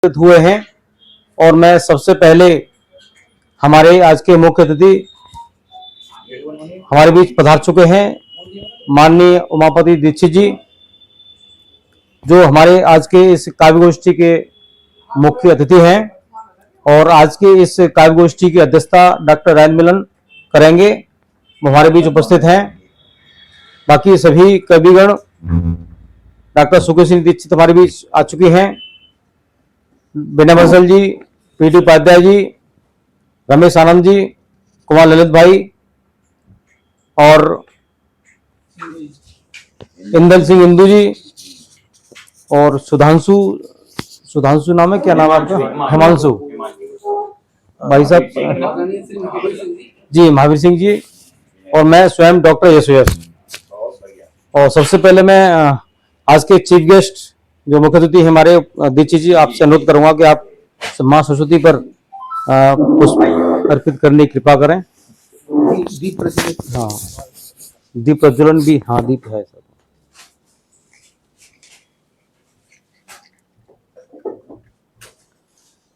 हुए हैं और मैं सबसे पहले हमारे आज के मुख्य अतिथि हमारे बीच पधार चुके हैं माननीय उमापति दीक्षित जी, जो हमारे आज के इस काव्य गोष्ठी के मुख्य अतिथि हैं और आज के इस काव्य गोष्ठी की अध्यक्षता डॉक्टर रायन मिलन करेंगे। वो हमारे बीच उपस्थित हैं। बाकी सभी कविगण, डॉक्टर सुकेश सिंह दीक्षित हमारे बीच आ चुकी हैं, विनय बंसल जी, पीटी उपाध्याय जी, रमेश आनंद जी, कुमार ललित भाई और इंदल सिंह इंदू जी और सुधांशु नाम है, क्या नाम है आपका? हिमांशु भाई साहब जी, महावीर सिंह जी और मैं स्वयं डॉक्टर यशोयश। और सबसे पहले मैं आज के चीफ गेस्ट जो मुख्य अतिथि हमारे दीक्षित जी, आपसे अनुरोध करूंगा कि आप मां सरस्वती पर पुष्प अर्पित करने की कृपा करें। दीप प्रज्वलन, हाँ दीप प्रज्वलन भी, हाँ दीप है सब।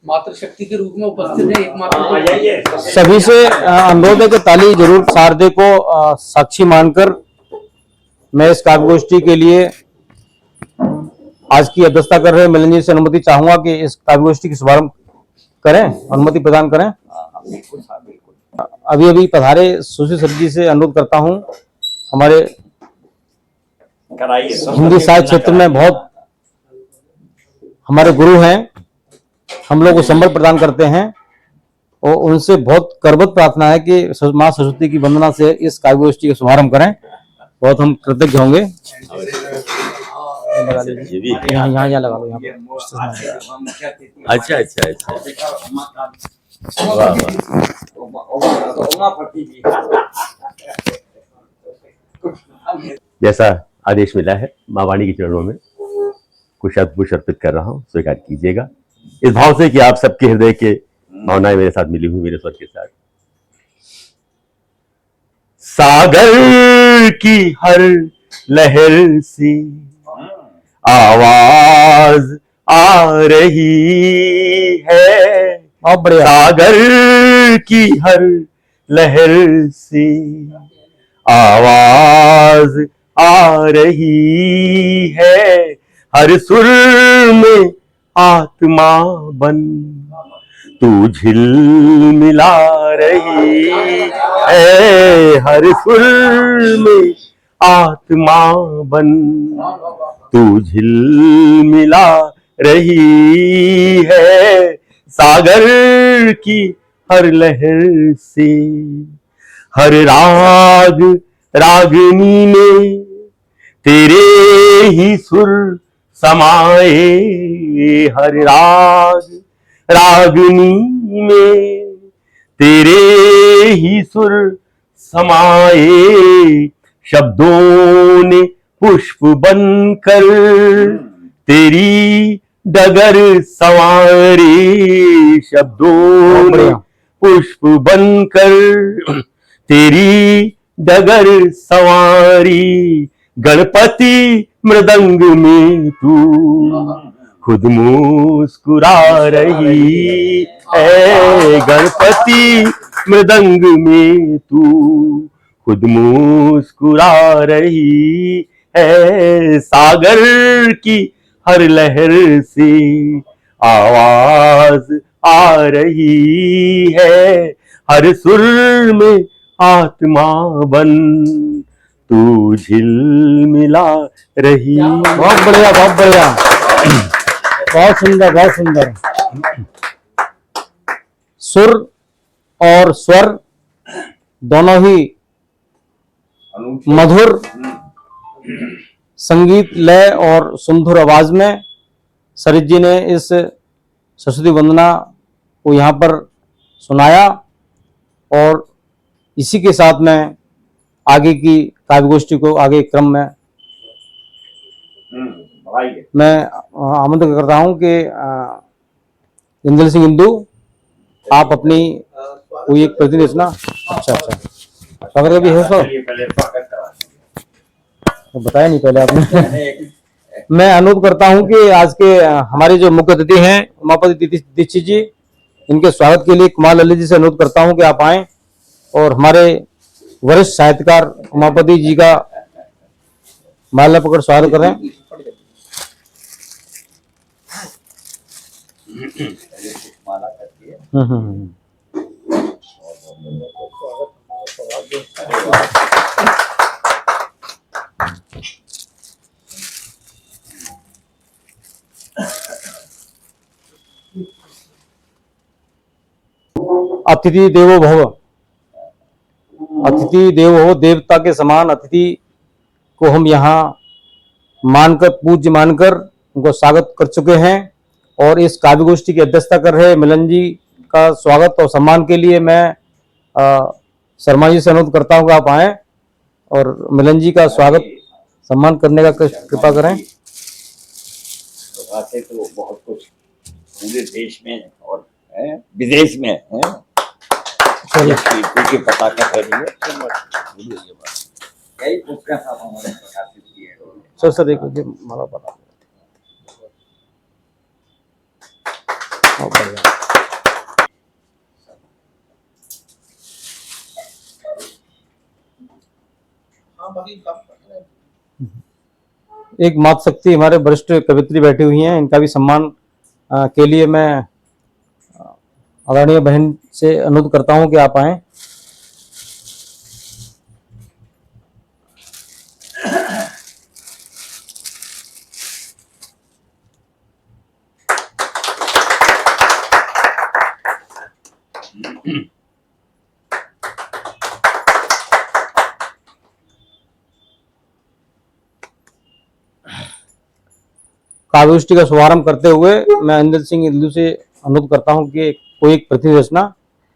मातृशक्ति के रूप में उपस्थित है एकमात्र। सभी से अनुरोध है कि ताली जरूर शारदे को साक्षी मानकर मैं इस काव्य गोष्ठी के लिए आज की अध्यक्षता कर रहे मिलन जी से अनुमति चाहूंगा कि इस काव्य गोष्ठी की शुभारंभ करें, अनुमति प्रदान करें। अभी अभी पधारे सुश्री सर जी से अनुरोध करता हूं, हमारे हिंदी साहित्य क्षेत्र में बहुत हमारे गुरु हैं, हम लोग को संबल प्रदान करते हैं और उनसे बहुत करबद्ध प्रार्थना है कि मां सरस्वती की वंदना से इस काव्य गोष्ठी का शुभारंभ करें। बहुत हम कृतज्ञ होंगे। यहाँ लगा लो, यहाँ। अच्छा। जैसा आदेश मिला है, माँ वाणी के चरणों में कुछ शब्द पुष्प अर्पित कर रहा हूँ, स्वीकार कीजिएगा इस भाव से कि आप सबके हृदय के भावनाएं मेरे साथ मिली हुई, मेरे स्वर के साथ। सागर की हर लहर सी आवाज आ रही है, सागर की हर लहर सी आवाज आ रही है, हर सुर में आत्मा बन तू झिलमिला रही है, हर सुर में आत्मा बन तू झिलमिला रही है, सागर की हर लहर से हर राग रागनी में तेरे ही सुर समाए, हर राग रागनी में तेरे ही सुर समाए, शब्दों ने पुष्प बनकर तेरी डगर संवारे, शब्दों ने पुष्प बनकर तेरी डगर संवारी, गणपति मृदंग में तू खुद मुस्कुरा रही है, गणपति मृदंग में तू खुद मुस्कुरा रही है, सागर की हर लहर से आवाज आ रही है, हर सुर में आत्मा बन तू झिलमिला रही। बहुत बढ़िया, बहुत बढ़िया, बहुत सुंदर, बहुत सुंदर। सुर और स्वर दोनों ही मधुर संगीत लय और सुमधुर आवाज में सरित जी ने इस सरस्वती वंदना को यहाँ पर सुनाया और इसी के साथ में आगे की काव्य गोष्ठी को आगे क्रम में मैं आमंत्रित करता हूं कि इंदल सिंह इंदू, आप अपनी कोई एक प्रतिनिधि रचना। अच्छा, स्वागत भी है, तो बताया नहीं पहले आपने। मैं अनुरोध करता हूं कि आज के हमारे जो मुख्य अतिथि हैं उमापति दीक्षित जी, इनके स्वागत के लिए कुमार ललित जी से अनुरोध करता हूं कि आप आए और हमारे वरिष्ठ साहित्यकार उमापति जी का माला पकड़ स्वागत करें। अतिथि देवो भव, अतिथि देवो भव, देवता के समान अतिथि को हम यहाँ मानकर, पूज्य मानकर उनको स्वागत कर चुके हैं और इस काव्य गोष्ठी की अध्यक्षता कर रहे मिलन जी का स्वागत और सम्मान के लिए मैं शर्मा जी से अनुरोध करता हूँ कि आप आए और मिलन जी का स्वागत सम्मान करने का कृपा करें। से तो बहुत कुछ पूरे देश में और विदेश में है, के पता कर रही है। कई पुस्तकें साहब हमारे प्रकाशित किए। सर एक माला पता एक मातृशक्ति हमारे वरिष्ठ कवित्री बैठी हुई हैं, इनका भी सम्मान के लिए मैं आदरणीय बहन से अनुरोध करता हूं कि आप आए। काव्यगोष्ठी का शुभारंभ करते हुए मैं इंद्र सिंह इंदु से अनुरोध करता हूं कि कोई एक प्रतिनिधि रचना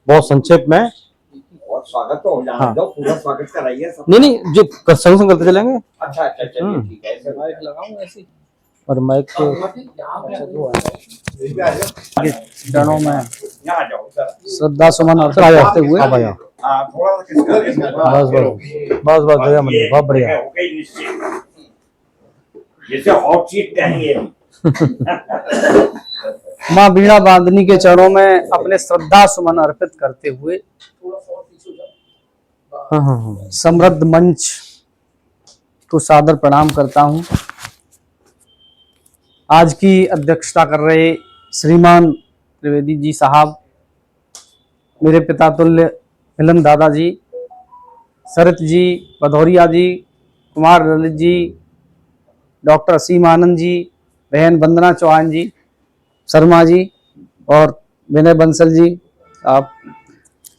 बहुत संक्षेप में। और स्वागत तो हो जाना। हाँ। दो पूरा स्वागत कराइए सब। नहीं जो संग संग करते चलेंगे। अच्छा चलिए ठीक है। ऐसे माइक लगाऊं ऐसे और माइक के चरणों में यहाँ जाओ सर। श्रद्धा सुमन अर्पित करते हुए आप आया। थोड़ा सा किसका बस भैया मन बहुत बढ़िया। हो गई निश्चित। जैसे हॉट सीट चाहिए। माँ वीणा बांधनी के चरणों में अपने श्रद्धा सुमन अर्पित करते हुए समृद्ध मंच को सादर प्रणाम करता हूं। आज की अध्यक्षता कर रहे श्रीमान त्रिवेदी जी साहब, मेरे पिता तुल्य मिलन दादाजी, शरत जी, भदौरिया जी, कुमार ललित जी, डॉक्टर असीम आनंद जी, बहन वंदना चौहान जी, शर्मा जी और विनय बंसल जी,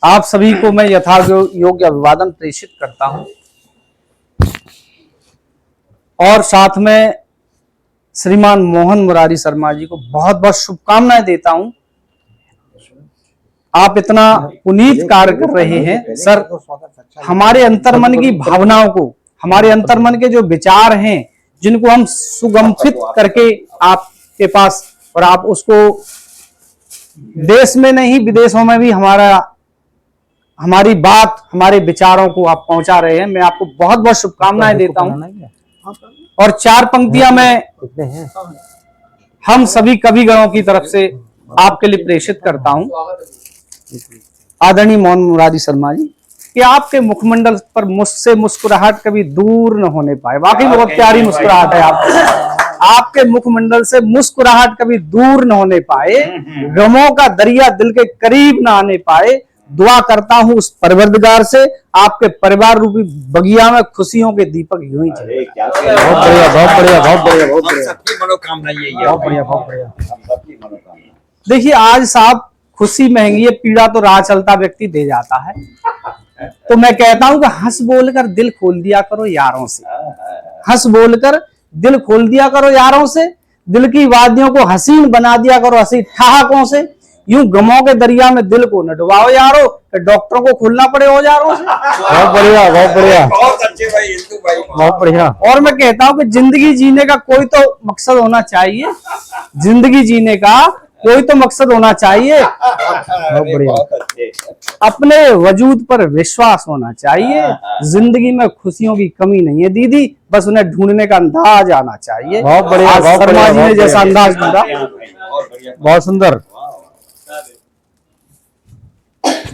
आप सभी को मैं यथायोग्य अभिवादन प्रेषित करता हूं और साथ में श्रीमान मोहन मुरारी शर्मा जी को बहुत बहुत शुभकामनाएं देता हूं। आप इतना पुनीत कार्य कर रहे हैं सर। हमारे अंतर्मन की भावनाओं को, हमारे अंतर्मन के जो विचार हैं जिनको हम सुगमफित करके आपके पास, और आप उसको देश में नहीं विदेशों में भी हमारी बात, हमारे विचारों को आप पहुंचा रहे हैं। मैं आपको बहुत बहुत शुभकामनाएं देता हूं। और चार पंक्तियां मैं हम सभी कविगणों की तरफ से आपके लिए प्रेषित करता हूं। आदरणीय मोहन मुरारी शर्मा जी, कि आपके मुखमंडल पर मुझसे मुस्कुराहट कभी दूर न होने पाए। वाकई बहुत प्यारी मुस्कुराहट है आपके मुखमंडल से मुस्कुराहट कभी दूर न होने पाए, गमों का दरिया दिल के करीब न आने पाए। दुआ करता हूं उस परवरदिगार से आपके परिवार रूपी बगिया में खुशियों के दीपक यूं ही चले। बहुत बढ़िया, बहुत बढ़िया, बहुत बढ़िया, बहुत बढ़िया। सबकी मनोकामना यही है। बहुत बढ़िया, बहुत बढ़िया। सबकी मनोकामना। देखिए आज साहब खुशी महंगी है, पीड़ा तो राह चलता व्यक्ति दे जाता है। तो मैं कहता हूं कि हंस बोलकर दिल खोल दिया करो यारों से, हंस बोलकर दिल खोल दिया करो यारों से, दिल की वादियों को हसीन बना दिया करो हंसी ठहाकों से। यूं गमों के दरिया में दिल को न डुबाओ यारो, कि डॉक्टरों को खुलना पड़े औजारों से। बहुत बढ़िया, बहुत बढ़िया, बहुत अच्छे भाई, हिंदू भाई, बहुत बढ़िया। और मैं कहता हूं कि जिंदगी जीने का कोई तो मकसद होना चाहिए। जिंदगी जीने का कोई तो मकसद होना चाहिए, बहुत बढ़िया। बहुत अच्छे। अपने वजूद पर विश्वास होना चाहिए। जिंदगी में खुशियों की कमी नहीं है दीदी, बस उन्हें ढूंढने का अंदाज आना चाहिए। बहुत बढ़िया, आज बहुत शर्मा बढ़िया, जी ने बहुत जैसा बढ़िया। अंदाज ढूंढा, बहुत बढ़िया। बहुत सुंदर।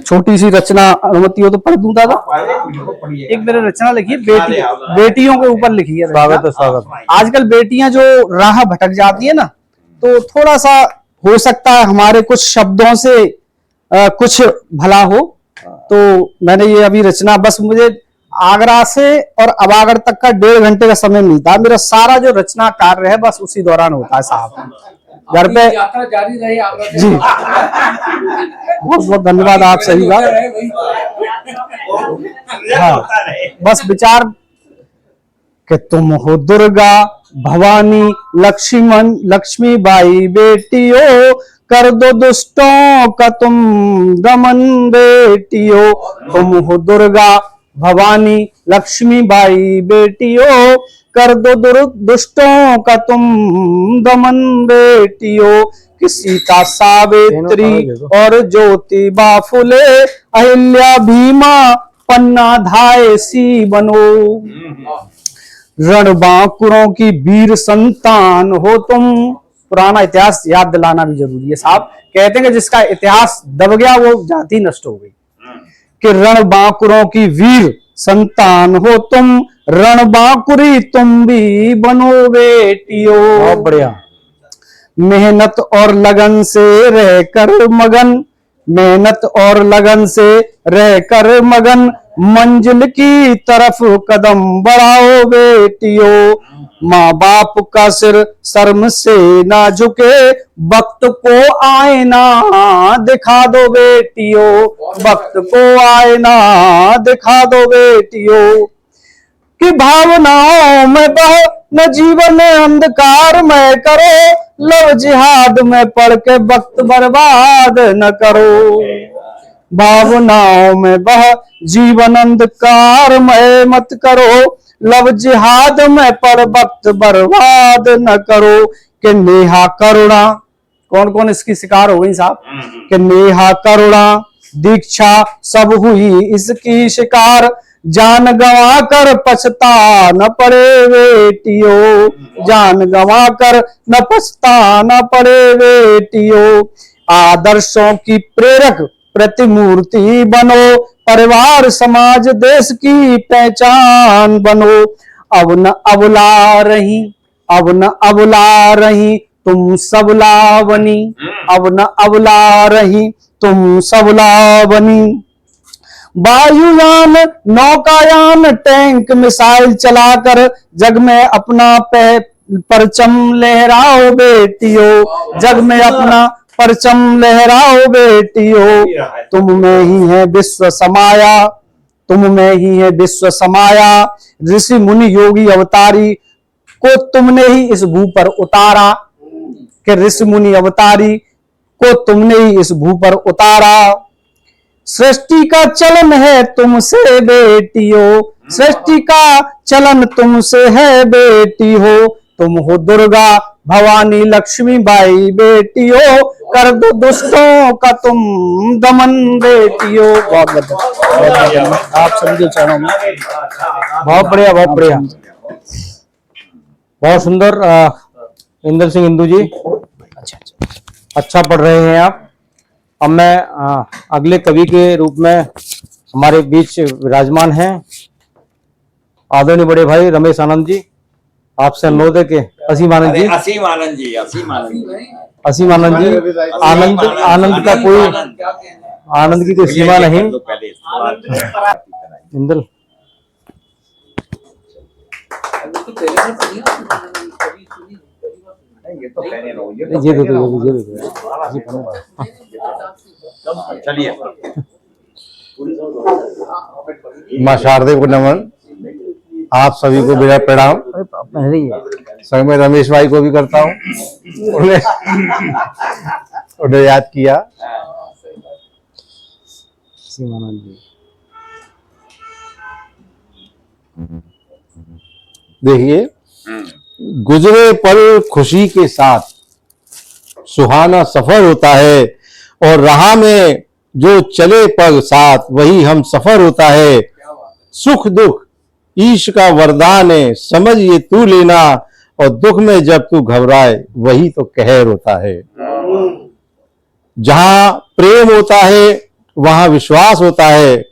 छोटी सी रचना अनुमति हो तो पढ़ दूं दादा। एक मेरे रचना लिखी है, बेटियों के ऊपर लिखी है। स्वागत है, स्वागत। आजकल बेटियां जो राह भटक जाती है ना, तो थोड़ा सा हो सकता है हमारे कुछ शब्दों से कुछ भला हो, तो मैंने ये अभी रचना, बस मुझे आगरा से और अबागढ़ तक का 1.5 घंटे का समय मिलता है। मेरा सारा जो रचना कार्य है बस उसी दौरान होता है साहब। घर पे यात्रा जारी रहे आगरा से। जी, बहुत बहुत धन्यवाद आप सभी का। हाँ, बस विचार कि तुम हो दुर्गा भवानी लक्ष्मी बाई बेटियों, कर दो दुष्टों का तुम दमन बेटियों। तुम हो दुर्गा भवानी लक्ष्मी बाई बेटियों, कर दो दुष्टों का तुम दमन बेटियों। कि सीता सावित्री और ज्योतिबा फुले, अहिल्या भीमा पन्ना धाय सी बनो। रणबांकुरों की वीर संतान हो तुम। पुराना इतिहास याद दिलाना भी जरूरी है साहब। कहते हैं कि जिसका इतिहास दब गया वो जाति नष्ट हो गई। कि रणबांकुरों की वीर संतान हो तुम, रणबांकुरी तुम भी बनो बेटियों। बहुत बढ़िया। मेहनत और लगन से रहकर मगन, मेहनत और लगन से रहकर मगन, मंजिल की तरफ कदम बढ़ाओ बेटियों। माँ बाप का सिर शर्म से ना झुके, वक्त को आईना दिखा दो बेटियों। वक्त को आईना दिखा दो बेटियों। कि भावनाओं में बह न जीवन अंधकार में करो, लव जिहाद में पढ़ के वक्त बर्बाद न करो। भावनाओं में बह जीवन अंधकार में मत करो, लव जिहाद में पढ़ वक्त बर्बाद न करो। कि नेहा करुणा, कौन कौन इसकी शिकार हो गई साहब? कि नेहा करुणा दीक्षा सब हुई इसकी शिकार, जान गंवा कर पछता न पड़े बेटियों। जान गंवा कर न पछता न पड़े बेटियों। आदर्शों की प्रेरक प्रतिमूर्ति बनो, परिवार समाज देश की पहचान बनो। अब न अबला रही, अब न अबला रही तुम सबला बनी। अब न अबला रही तुम सबला बनी। वायुयान नौकायान टैंक मिसाइल चलाकर जग में अपना परचम लहराओ बेटियों। जग में अपना परचम लहराओ बेटियों। तुम में ही है विश्व समाया, तुम में ही है विश्व समाया। ऋषि मुनि योगी अवतारी को तुमने ही इस भू पर उतारा। कि ऋषि मुनि अवतारी को तुमने ही इस भू पर उतारा। सृष्टि का चलन है तुमसे बेटियों, सृष्टि का चलन तुमसे है बेटी हो। तुम हो दुर्गा भवानी लक्ष्मी बाई बेटियों, कर दो दुष्टों का तुम दमन बेटियों। बहुत बढ़िया, आप सभी के चरणों में बहुत बढ़िया, बहुत बढ़िया, बहुत सुंदर। इंदर सिंह इंदू जी, अच्छा पढ़ रहे हैं आप। अब मैं अगले कवि के रूप में हमारे बीच विराजमान हैं आदरणीय बड़े भाई रमेश आनंद जी। आपसे अनुरोध है कि असीम आनंद जी, असीम आनंद जी, असीम आनंद जी, असीम आनंद जी, आनंद आनंद का कोई आनंद की कोई सीमा नहीं। इंदल ये तो पहले रहो, ये दे दो, ये दे दो। चलिए। माँ शारदे को नमन, आप सभी को मेरा प्रणाम। पहले ही है। संग में रमेश भाई को भी करता हूँ, उन्हें याद किया। असीम आनंद जी, देखिए, गुजरे पल खुशी के साथ सुहाना सफर होता है, और राह में जो चले पग साथ वही हम सफर होता है। सुख दुख ईश का वरदान है, समझ ये तू लेना, और दुख में जब तू घबराए वही तो कहर होता है। जहां प्रेम होता है वहां विश्वास होता है,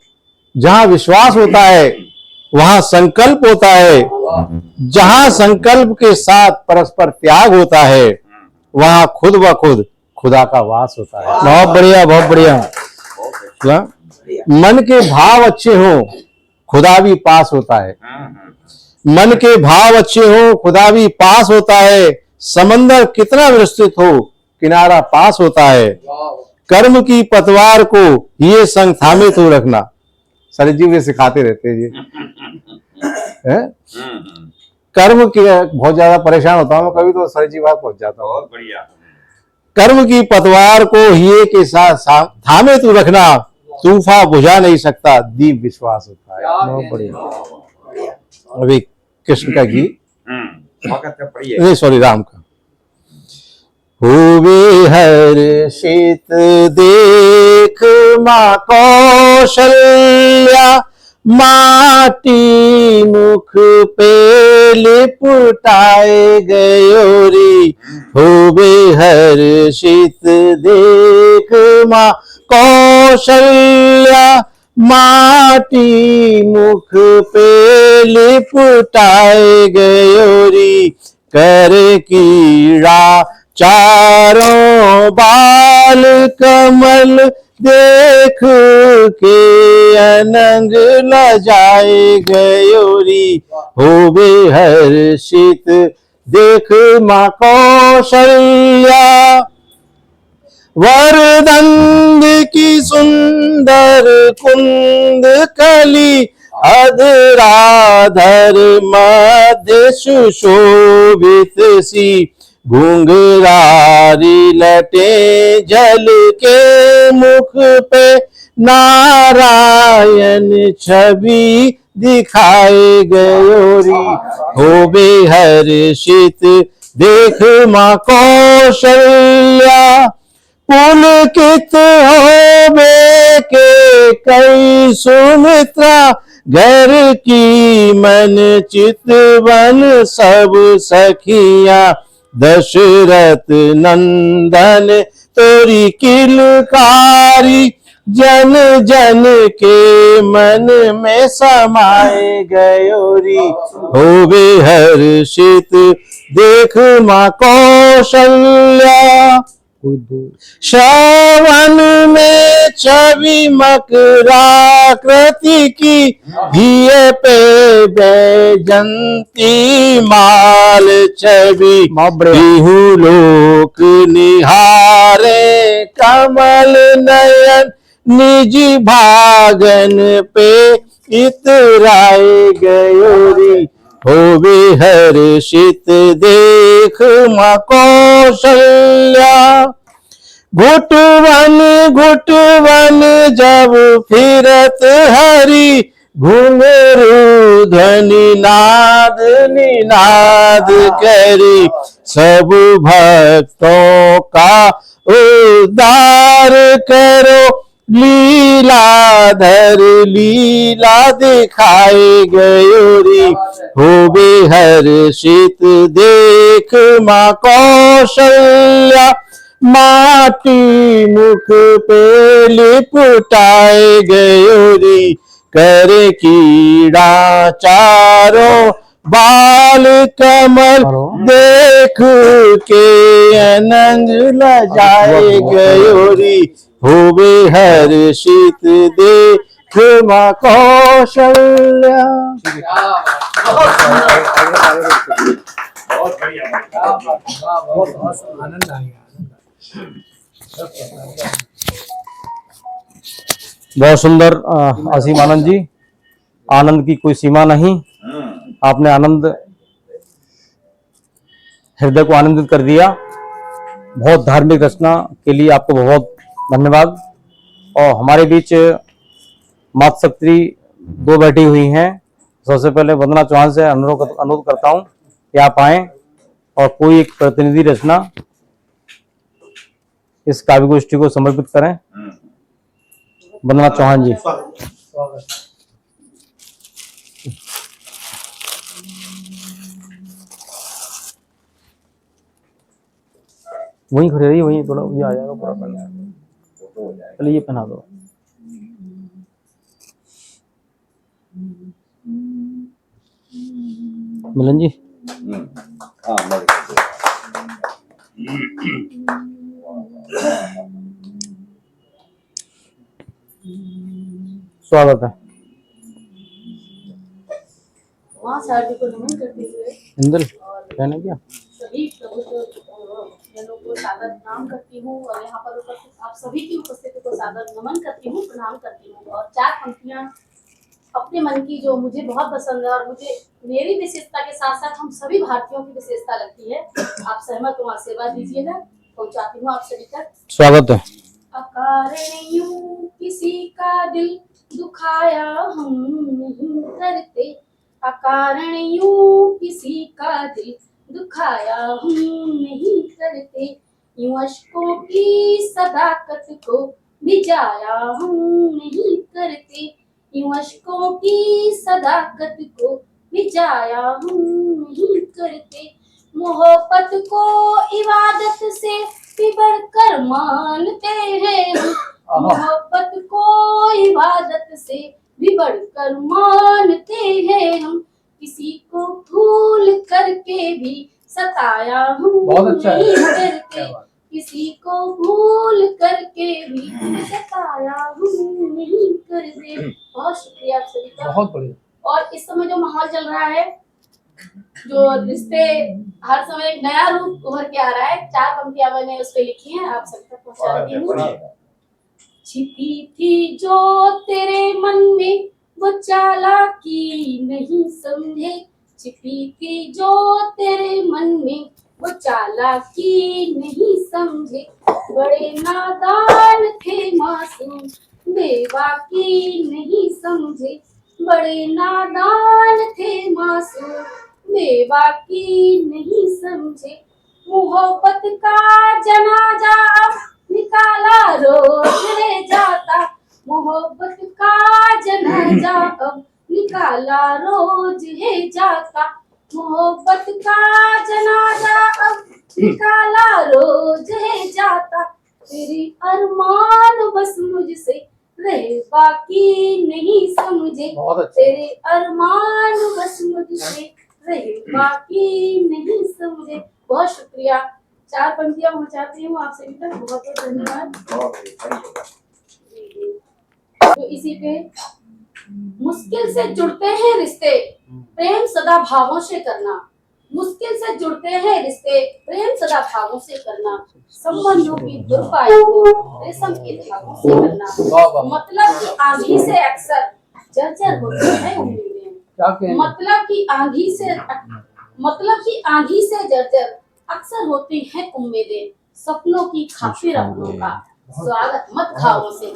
जहां विश्वास होता है वहां संकल्प होता है, जहां संकल्प के साथ परस्पर त्याग होता है वहां खुद ब खुद खुदा का वास होता है। बहुत बढ़िया, बहुत बढ़िया। क्या? मन के भाव अच्छे हो खुदा भी पास होता है, मन के भाव अच्छे हो खुदा भी पास होता है। समंदर कितना विस्तृत हो किनारा पास होता है। कर्म की पतवार को ये संग थामे तो रखना। सर जी वे सिखाते रहते हैं ये। कर्म की बहुत ज्यादा परेशान होता हूँ कभी, तो सर जी बात पहुंच जाता हूँ। बहुत बढ़िया। कर्म की पतवार को हिये के साथ थामे तू रखना, तूफा बुझा नहीं सकता दीप विश्वास होता है। बहुत बढ़िया। अभी कृष्ण का गीत, वक्त का पढ़िए। नहीं सॉरी राम का। हुए हर्षित देख माँ कौशल्या, माटी मुख पे लिपटाए गयोरी। हुए हर्षित देख माँ कौशल्या, माटी मुख पे लिपटाए गयोरी। कर कीड़ा चारों बाल कमल देख के अनंग लजाए गयोरी। होवे हर्षित देख माँ कौशल्या, वरदंड की सुंदर कुंद कली, अधराधर मध्य सुशोभित सी। घुंघरारी लटे जल के मुख पे, नारायण छवि दिखाए गयोरी। होवे हर्षित देख माँ कौशल्या, पुलकित होवे के कई सुमित्रा। घर की मन चितवन सब सखियां, दशरथ नंदन तोरी किलकारी। जन जन के मन में समाए गयोरी। होवे हर्षित देख माँ कौशल्या, श्रवण में छवि मकराकृति की। हिये पे बैजंती माल छवि, बिहु लोक निहारे कमल नयन। निज भागन पे इतराए गयोरी। होवे हर्षित देख माँ कौशल्या, घुटवन घुटवन जब फिरत हरि। घुंघरू ध्वनि नाद निनाद करी। सब भक्तों का उद्धार करो, लीलाधर लीला दिखाए गयोरी। होवे हर्षित देख माँ कौशल्या, माटी मुख पे लिपटाए गयोरी। करे कीड़ा चारों बाल कमल, देख के अनंग लजाए गयोरी। होवे हर्षित देख माँ कौशल्या। बहुत बढ़िया। आनंद आ गया। बहुत सुंदर असीम आनंद जी, आनंद की कोई सीमा नहीं। आपने आनंद हृदय को आनंदित कर दिया। बहुत धार्मिक रचना के लिए आपको बहुत धन्यवाद। और हमारे बीच मातृशक्ति दो बैठी हुई हैं। सबसे पहले वंदना चौहान से अनुरोध करता हूं कि आप आए और कोई एक प्रतिनिधि रचना इस काव्य गोष्ठी को समर्पित करें। वंदना चौहान जी। वहीं खड़े रहिए, वहीं थोड़ा ये आ जाएगा पूरा पहना। चलिए ये पहना दो। मिलन जी। हाँ मैं स्वागत है। वहाँ से आरती को नमन करते हुए इंदल कहने क्या सभी जनों को सादर प्रणाम करती हूँ और यहाँ पर उपस्थित आप सभी की उपस्थिति को सादर नमन करती हूँ, प्रणाम करती हूँ। और 4 पंक्तियाँ अपने मन की जो मुझे बहुत पसंद है और मुझे मेरी विशेषता के साथ साथ हम सभी भारतीयों की विशेषता लगती है। आप सहमत हो, आशीर्वाद दीजिएगा, पहुँचाती हूँ आप सभी तक। स्वागत है। अकारण यूं किसी का दिल दुखाया हम नहीं करते, अकारण यूं किसी का दिल दुखाया हम नहीं करते, यूं अश्कों की सदाकत को भिजाया हम नहीं करते, यूं अश्कों की सदाकत को भिजाया हम नहीं करते, मोहब्बत को इबादत से भी बढ़कर मानते हैं, मोहब्बत को इबादत से भी बढ़कर मानते हैं हम, किसी को भूल करके भी सताया हम नहीं करते, किसी को भूल करके भी सताया हम नहीं करते। बहुत शुक्रिया आप सभी का। बहुत बढ़िया। और इस समय जो माहौल चल रहा है, जो रिश्ते हर समय एक नया रूप उभर के आ रहा है, 4 पंक्तियां मैंने उस पे लिखी हैं, आप सब तक पहुंचा रही हूँ। छिपी थी जो तेरे मन में वो चालाकी नहीं समझे, छिपी थी जो तेरे मन में वो चालाकी नहीं समझे, बड़े नादान थे मासूम बेबाकी नहीं समझे, बड़े नादान थे मासूम बेबाकी नहीं समझे, मोहब्बत का जनाजा अब निकाला रोज ले जाता, मोहब्बत का जनाजा अब निकाला रोज है जाता, मोहब्बत का जनाजा अब निकाला रोज है जाता, तेरी अरमान बस मुझसे रहे बाकी नहीं समझे, तेरे अरमान बस मुझसे रहे बाकी नहीं समझे। बहुत शुक्रिया। 4 पंक्तियां पहुंचाती हूँ आप सभी तक। बहुत बहुत धन्यवाद। तो इसी पे मुश्किल से जुड़ते हैं रिश्ते, प्रेम सदा भावों से करना, मुश्किल से जुड़ते हैं रिश्ते, प्रेम सदा भावों से करना, संबंधों की दुरुपाय को रेशम के धागों से करना, मतलब की आंधी से अक्सर जर्जर होती है उम्मीदें, मतलब की आंधी से जर्जर अक्सर होती है उम्मीदें, सपनों की खातिर अपनों का स्वागत मत खाओ से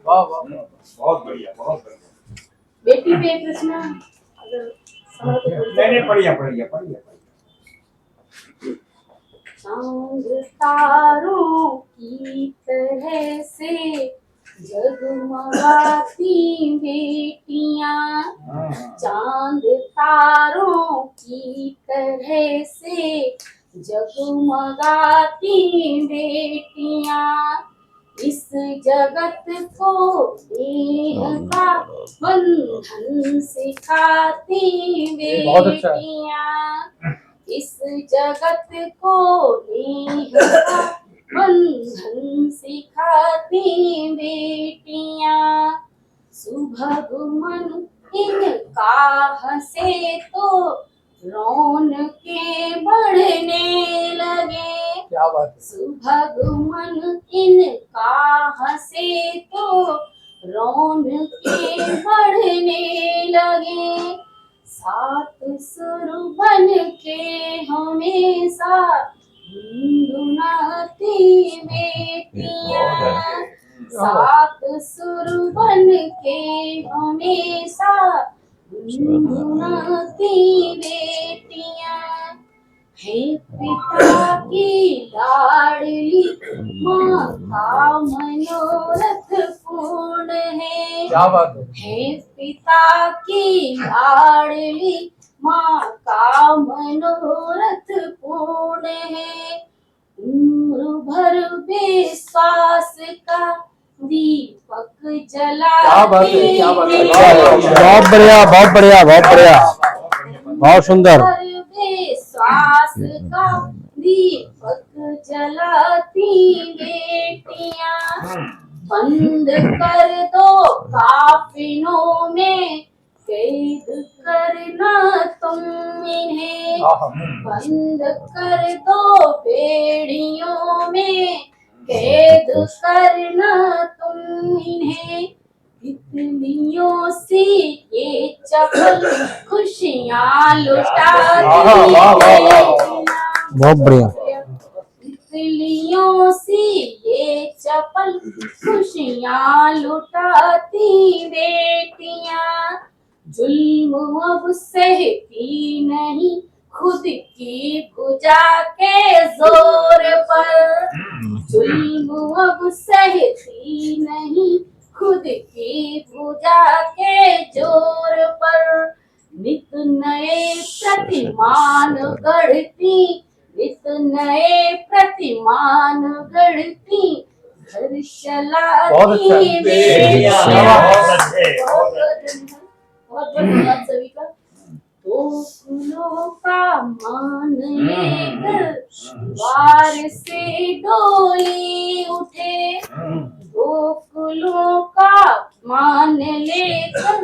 बहुत बढ़िया, बहुत बढ़िया। बेटी पे कृष्णा अगर बढ़िया। चांद तारों की तरह से जगमगाती बेटियां, चांद तारों की तरह से जगमगाती बेटियां, इस जगत को स्नेह का बंधन सिखाती बेटियां, इस जगत को स्नेह का बंधन सिखाती बेटियां, सुबह मन इनका हंसे तो रौनकें बढ़ने लगे, क्या बात है। सुबह मन इनका हंसे तो रौनकें बढ़ने लगे, सात सुर बन के हमेशा गुनगुनाती बेटियां, सात सुर बन के हमेशा गुनगुनाती बेटियां, हे पिता की लाडली माँ का मनोरथ पूर्ण है। क्या बात है। हे पिता की लाडली माँ का मनोरथ पूर्ण है। उम्र भर विश्वास का दीपक जलाती है। बहुत बढ़िया, बहुत बढ़िया, बहुत बढ़िया, बहुत सुंदर। विश्वास का दीपक जलाती बेटियां, बंद कर दो काफिलों में कैद करना तुम इन्हें। बंद कर दो बेड़ियों में कैद करना तुम इन्हें। तितलियों सी ये चपल खुशियाँ लुटाती बेटियां। बहुत बढ़िया। तितलियों सी ये चपल खुशियाँ लुटाती बेटियां। जुल्म अब सहती नहीं खुद की भुजा के जोर पर। जुल्म अब सहती नहीं खुद की भुजा के जोर पर। नित नए प्रतिमान गढ़ती, नित नए प्रतिमान गढ़ती, घर चलाती बेटियां। बहुत धन्यवाद सभी का। दो फूलों का मान लेकर द्वार से डोली उठे। दो फूलों का मान लेकर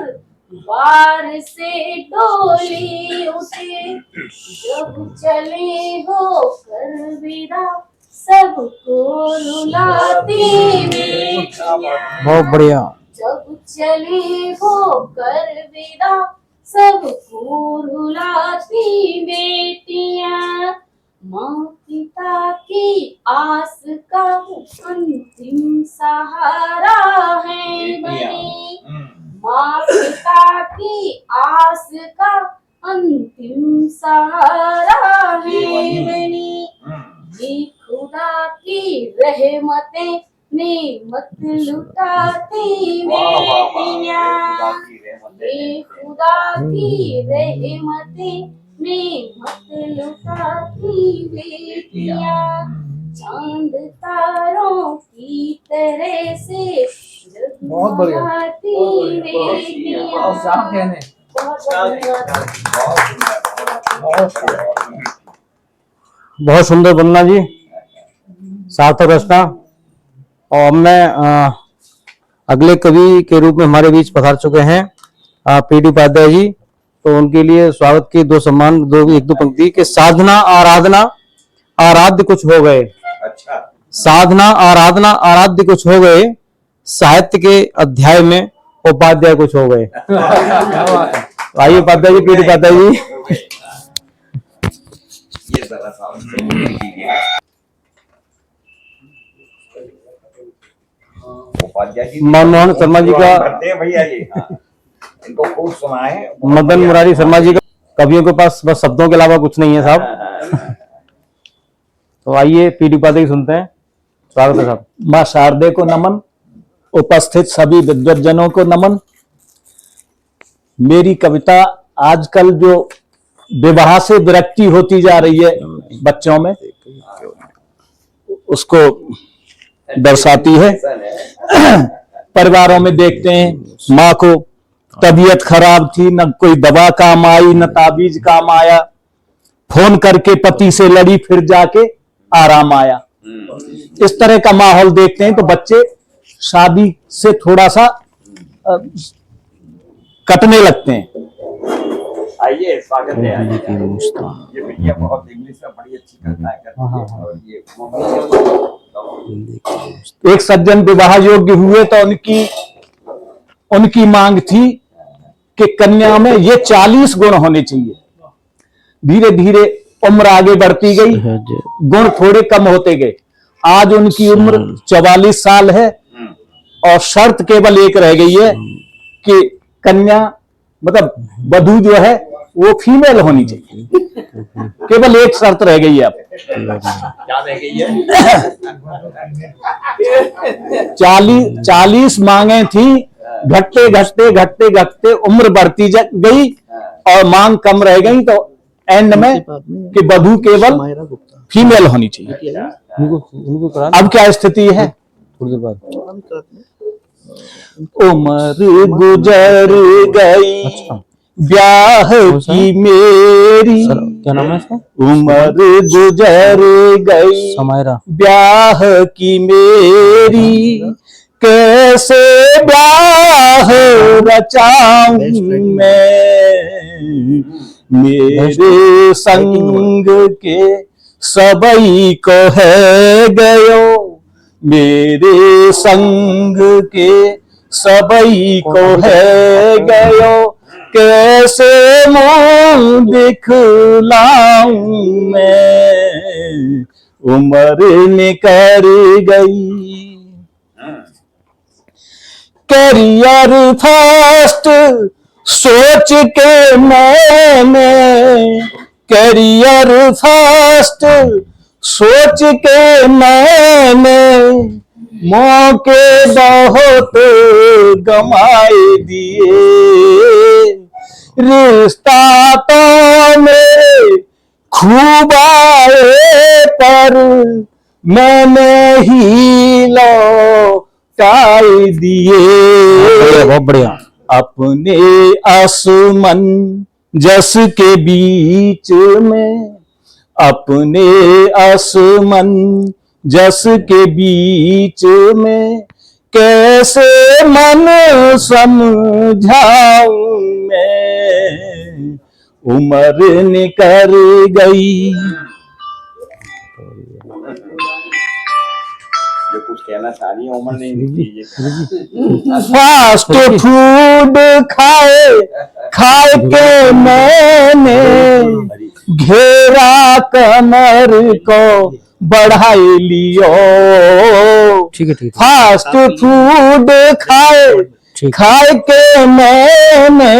द्वार से डोली उठे। जब चले हो कर विदा सबको रुलाती बेटियां। बहुत बढ़िया। जब चले हो कर विदा सबको रुलाती बेटियां। माँ पिता की आस का अंतिम सहारा है बनी। माँ पिता की आस का अंतिम सहारा है बनी। ये खुदा की रहमतें नेमत लुटाती बेटियां। ये खुदा की रहमतें नेमत लुटाती बेटियां। चांद तारों की तरह से जगमगाती बेटियां। बहुत बहुत सुंदर वंदना जी, सार्थक रचना। और अब मैं अगले कवि के रूप में हमारे बीच पधार चुके हैं पीडी उपाध्याय जी। तो उनके लिए स्वागत के दो सम्मान, एक दो पंक्ति के साधना आराधना आराध्य कुछ हो गए। अच्छा। साधना आराधना आराध्य कुछ हो गए, साहित्य के अध्याय में उपाध्याय कुछ हो गए। आइए उपाध्याय जी, पीडी उपाध्याय जी। ये जरा सा उपाध्याय जी मनमोहन शर्मा जी का, करते हैं भैया ये। हाँ। इनको खूब सुनाए। मदन मुरारी शर्मा जी का। कवियों के पास बस शब्दों के अलावा कुछ नहीं है साहब। तो आइए पीडी उपाध्याय सुनते हैं। स्वागत है साहब। मां शारदे को नमन, उपस्थित सभी विद्वज्जनों को नमन। मेरी कविता आजकल जो विवाह से विरक्ति होती जा रही है बच्चों में, उसको दर्शाती है। परिवारों में देखते हैं माँ को तबीयत खराब थी, न कोई दवा काम आई न ताबीज काम आया, फोन करके पति से लड़ी फिर जाके आराम आया। इस तरह का माहौल देखते हैं तो बच्चे शादी से थोड़ा सा कटने लगते हैं। आइए, स्वागत है। ये भैया बहुत इंग्लिश में बड़ी अच्छी कविताएं करती है और ये एक सज्जन विवाह योग्य हुए तो उनकी मांग थी कि कन्या में ये 40 गुण होने चाहिए। धीरे धीरे उम्र आगे बढ़ती गई, गुण थोड़े कम होते गए। आज उनकी उम्र 44 साल है और शर्त केवल एक रह गई है कि कन्या मतलब वधू जो है वो फीमेल होनी चाहिए। केवल एक शर्त रह गई है अब। क्या रह गई है? 40 मांगे थी, घटते घटते घटते घटते उम्र बढ़ती गई और मांग कम रह गई, तो एंड में कि वधू केवल फीमेल होनी चाहिए। अब क्या स्थिति है? उम्र गुजर गई ब्याह की मेरी, क्या नाम है इसका? उम्र गुजर गई समायरा। ब्याह की मेरी, कैसे ब्याह रचाऊं मैं, मेरे संग के सबई को है गयो, मेरे संग के सबई को है गयो, कैसे मुंह दिखलाऊं मैं, उम्र निकर गई। करियर फर्स्ट सोच के मैंने, करियर फर्स्ट सोच के मैंने, मौके बहुत गंवाए दिए, रिश्ता तो मेरे खूब आए पर मैंने ही लौटाए दिए, बहुत बढ़िया। अपने आसमन जस के बीच में, अपने आसमन जस के बीच में, कैसे मन समझाऊं मैं, उम्र निकर गई। जो कुछ कहना चाह रही है उम्र नहीं निकली। फास्ट फूड खाए खाए के मैंने, घेरा कमर को बढ़ाई लियो, ठीक है ठीक है। फास्ट फूड खाए खाए के मैंने,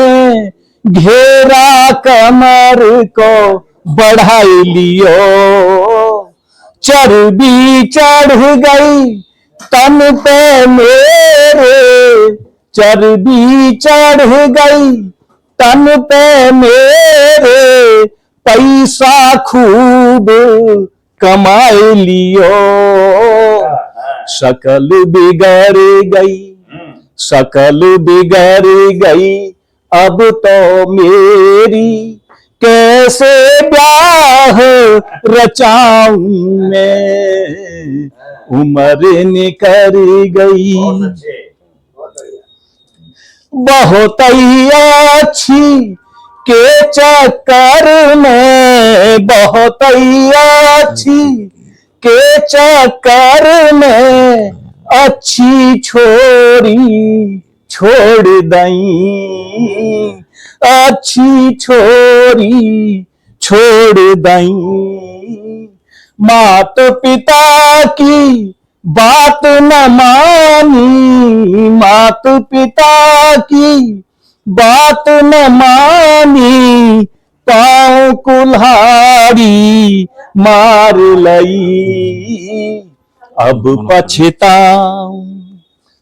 घेरा कमर को बढ़ाई लियो, चर्बी चढ़ गई तन पे मेरे, चर्बी चढ़ गई तन पे मेरे, पैसा खूब कमाए लियो, शकल बिगड़ गई, शकल बिगड़ गई अब तो मेरी, कैसे ब्याह रचाऊं मैं, उम्र निकर गई। बहुत ही अच्छी के चक्कर में, बहुत ही अच्छी के चक्कर में, अच्छी छोरी छोड़ दई, अच्छी छोरी छोड़ दई, मात पिता की बात न मानी, मात पिता की बात न मानी, पाँव कुल्हाड़ी मार लई, अब पछताऊं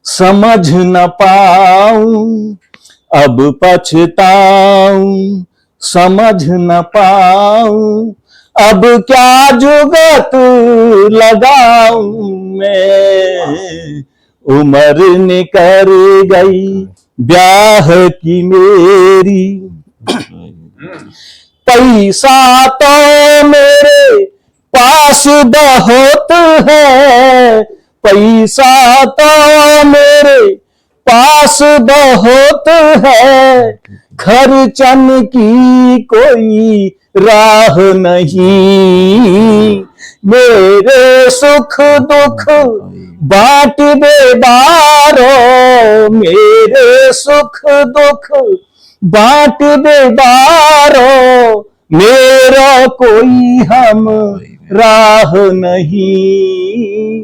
समझ न पाऊं, अब पछताऊं समझ न पाऊं, अब क्या जुगत लगाऊं मैं, उम्र निकर गई ब्याह की मेरी, पैसा तो मेरे पास बहुत है, पैसा तो मेरे पास बहुत है, खर्चन की कोई राह नहीं, मेरे सुख दुख बांट दे बारो, मेरे सुख दुख बांट दे बारो, मेरा कोई हम राह नहीं,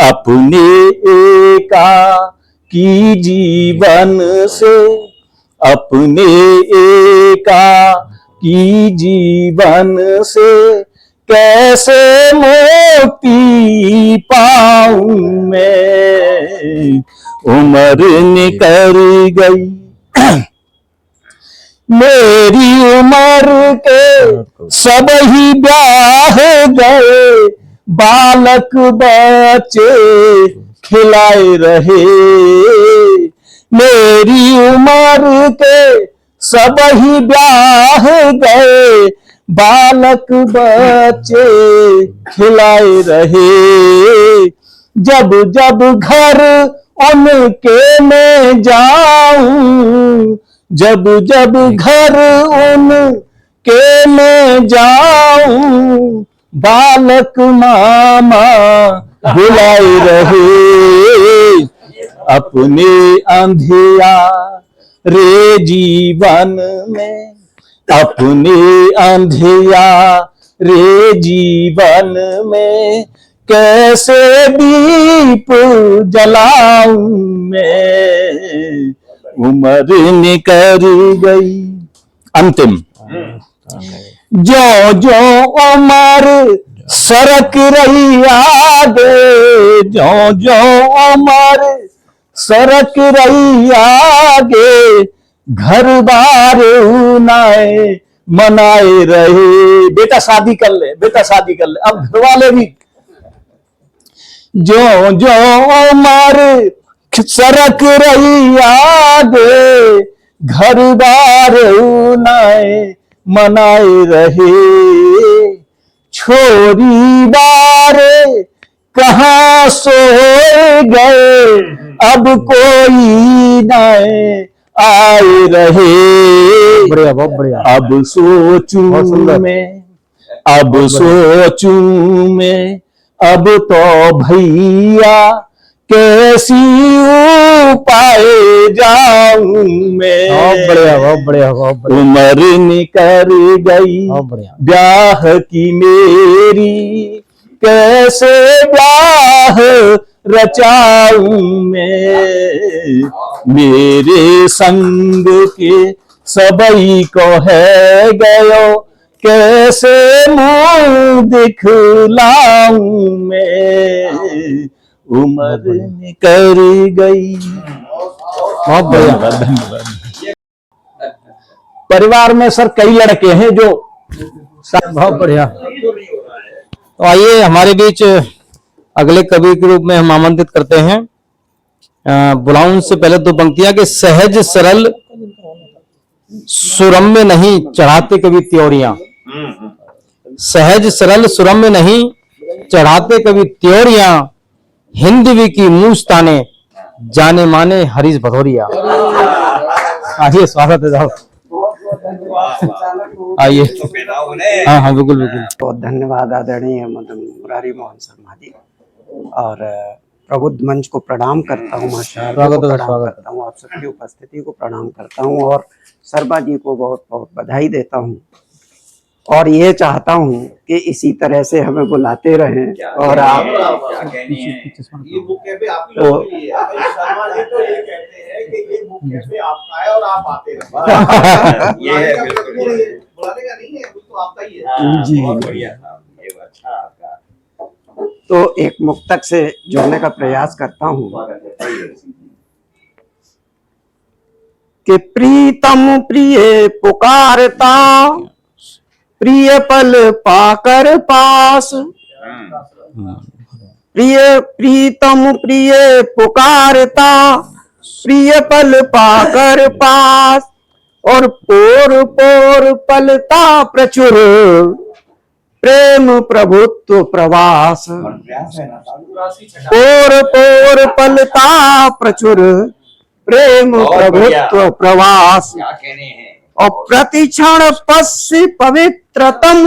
अपने एका की जीवन से, अपने एका की जीवन से कैसे मुक्ति पाऊं मैं। उम्र निकल गई मेरी उम्र के सब ही ब्याह गए, बालक बच्चे खिलाए रहे। मेरी उम्र के सब ही ब्याह गए, बालक बच्चे खिलाए रहे। जब जब घर उनके में जाऊं, जब जब घर उनके में जाऊं, बालक मामा बुलाए रहे। अपने अंधियारे जीवन में, अपने अंधियारे जीवन में कैसे दीप जलाऊं मैं। उम्र निकल गई। अंतिम। जो जो उम्र सरक रही आगे, जो जो उम्र सरक रही आगे, घर बार नाए मनाए रहे। बेटा शादी कर ले, बेटा शादी कर ले। अब घर वाले भी जो जो उम्र सरक रही आगे, घर बार नाए मनाए रहे। छोरी बारे कहाँ सो गए, अब कोई नाए आए रहे। बढ़िया, बहुत बढ़िया। अब सोचूं मैं, अब सोचूं मैं, अब तो भैया कैसी उपाय जाऊं मैं। बहुत बढ़िया, बहुत बढ़िया, बहुत बढ़िया, उम्र निकल गई बहुत बढ़िया। ब्याह की मेरी, कैसे ब्याह रचाऊं मैं। मेरे संग के सबई को है गयो, कैसे मुंह दिखलाऊं मैं। उम्र निकल गई। बहुत बढ़िया। धन्यवाद। परिवार में सर कई लड़के हैं जो बहुत बढ़िया। तो आइए हमारे बीच अगले कवि के रूप में हम आमंत्रित करते हैं। बुलाऊं से पहले दो पंक्तियां कि सहज सरल सुरम्य नहीं चढ़ाते कभी त्योरियां। सहज सरल सुरम्य नहीं चढ़ाते कभी त्योरियां, हिंदवी की मूछताने जाने माने हरीश भदौरिया। आइए स्वागत है साहब, आइए। हाँ हाँ बिल्कुल बिल्कुल। बहुत धन्यवाद आदरणीय मदन मुरारी मोहन शर्मा जी, और प्रबुद्ध मंच को प्रणाम करता हूँ, माशाअल्लाह को स्वागत है, प्रणाम स्वागत। करता हूँ, आप सबकी उपस्थिति को प्रणाम करता हूँ, और शर्मा जी को बहुत बहुत बधाई देता हूँ, और ये चाहता हूँ कि इसी तरह से हमें बुलाते रहें। और आप ये बुक कैफे आप ही लोगों के लिए है। शर्मा जी तो ये कहते हैं कि ये बुक कैफे आपका है और आप आते रहें। ये है बिल्कुल, बुलाने का नहीं है, वो तो आपका ही है। जी। बहुत बढ़िया था ये, अच्छा आपका। तो एक मुक्तक से जोड़ने का प्रयास करता हूँ कि प्रीतम प्रिय पुकारता, प्रिय पल पाकर पास। प्रिय प्रीतम प्रिय पुकारता, प्रिय पल पाकर पास, और पोर पोर पलता प्रचुर, प्रेम प्रभुत्व प्रवास। पोर पोर पलता प्रचुर, प्रेम प्रभुत्व प्रवास। क्या कहने हैं। और प्रतिक्षण पश्य पवित्रतम,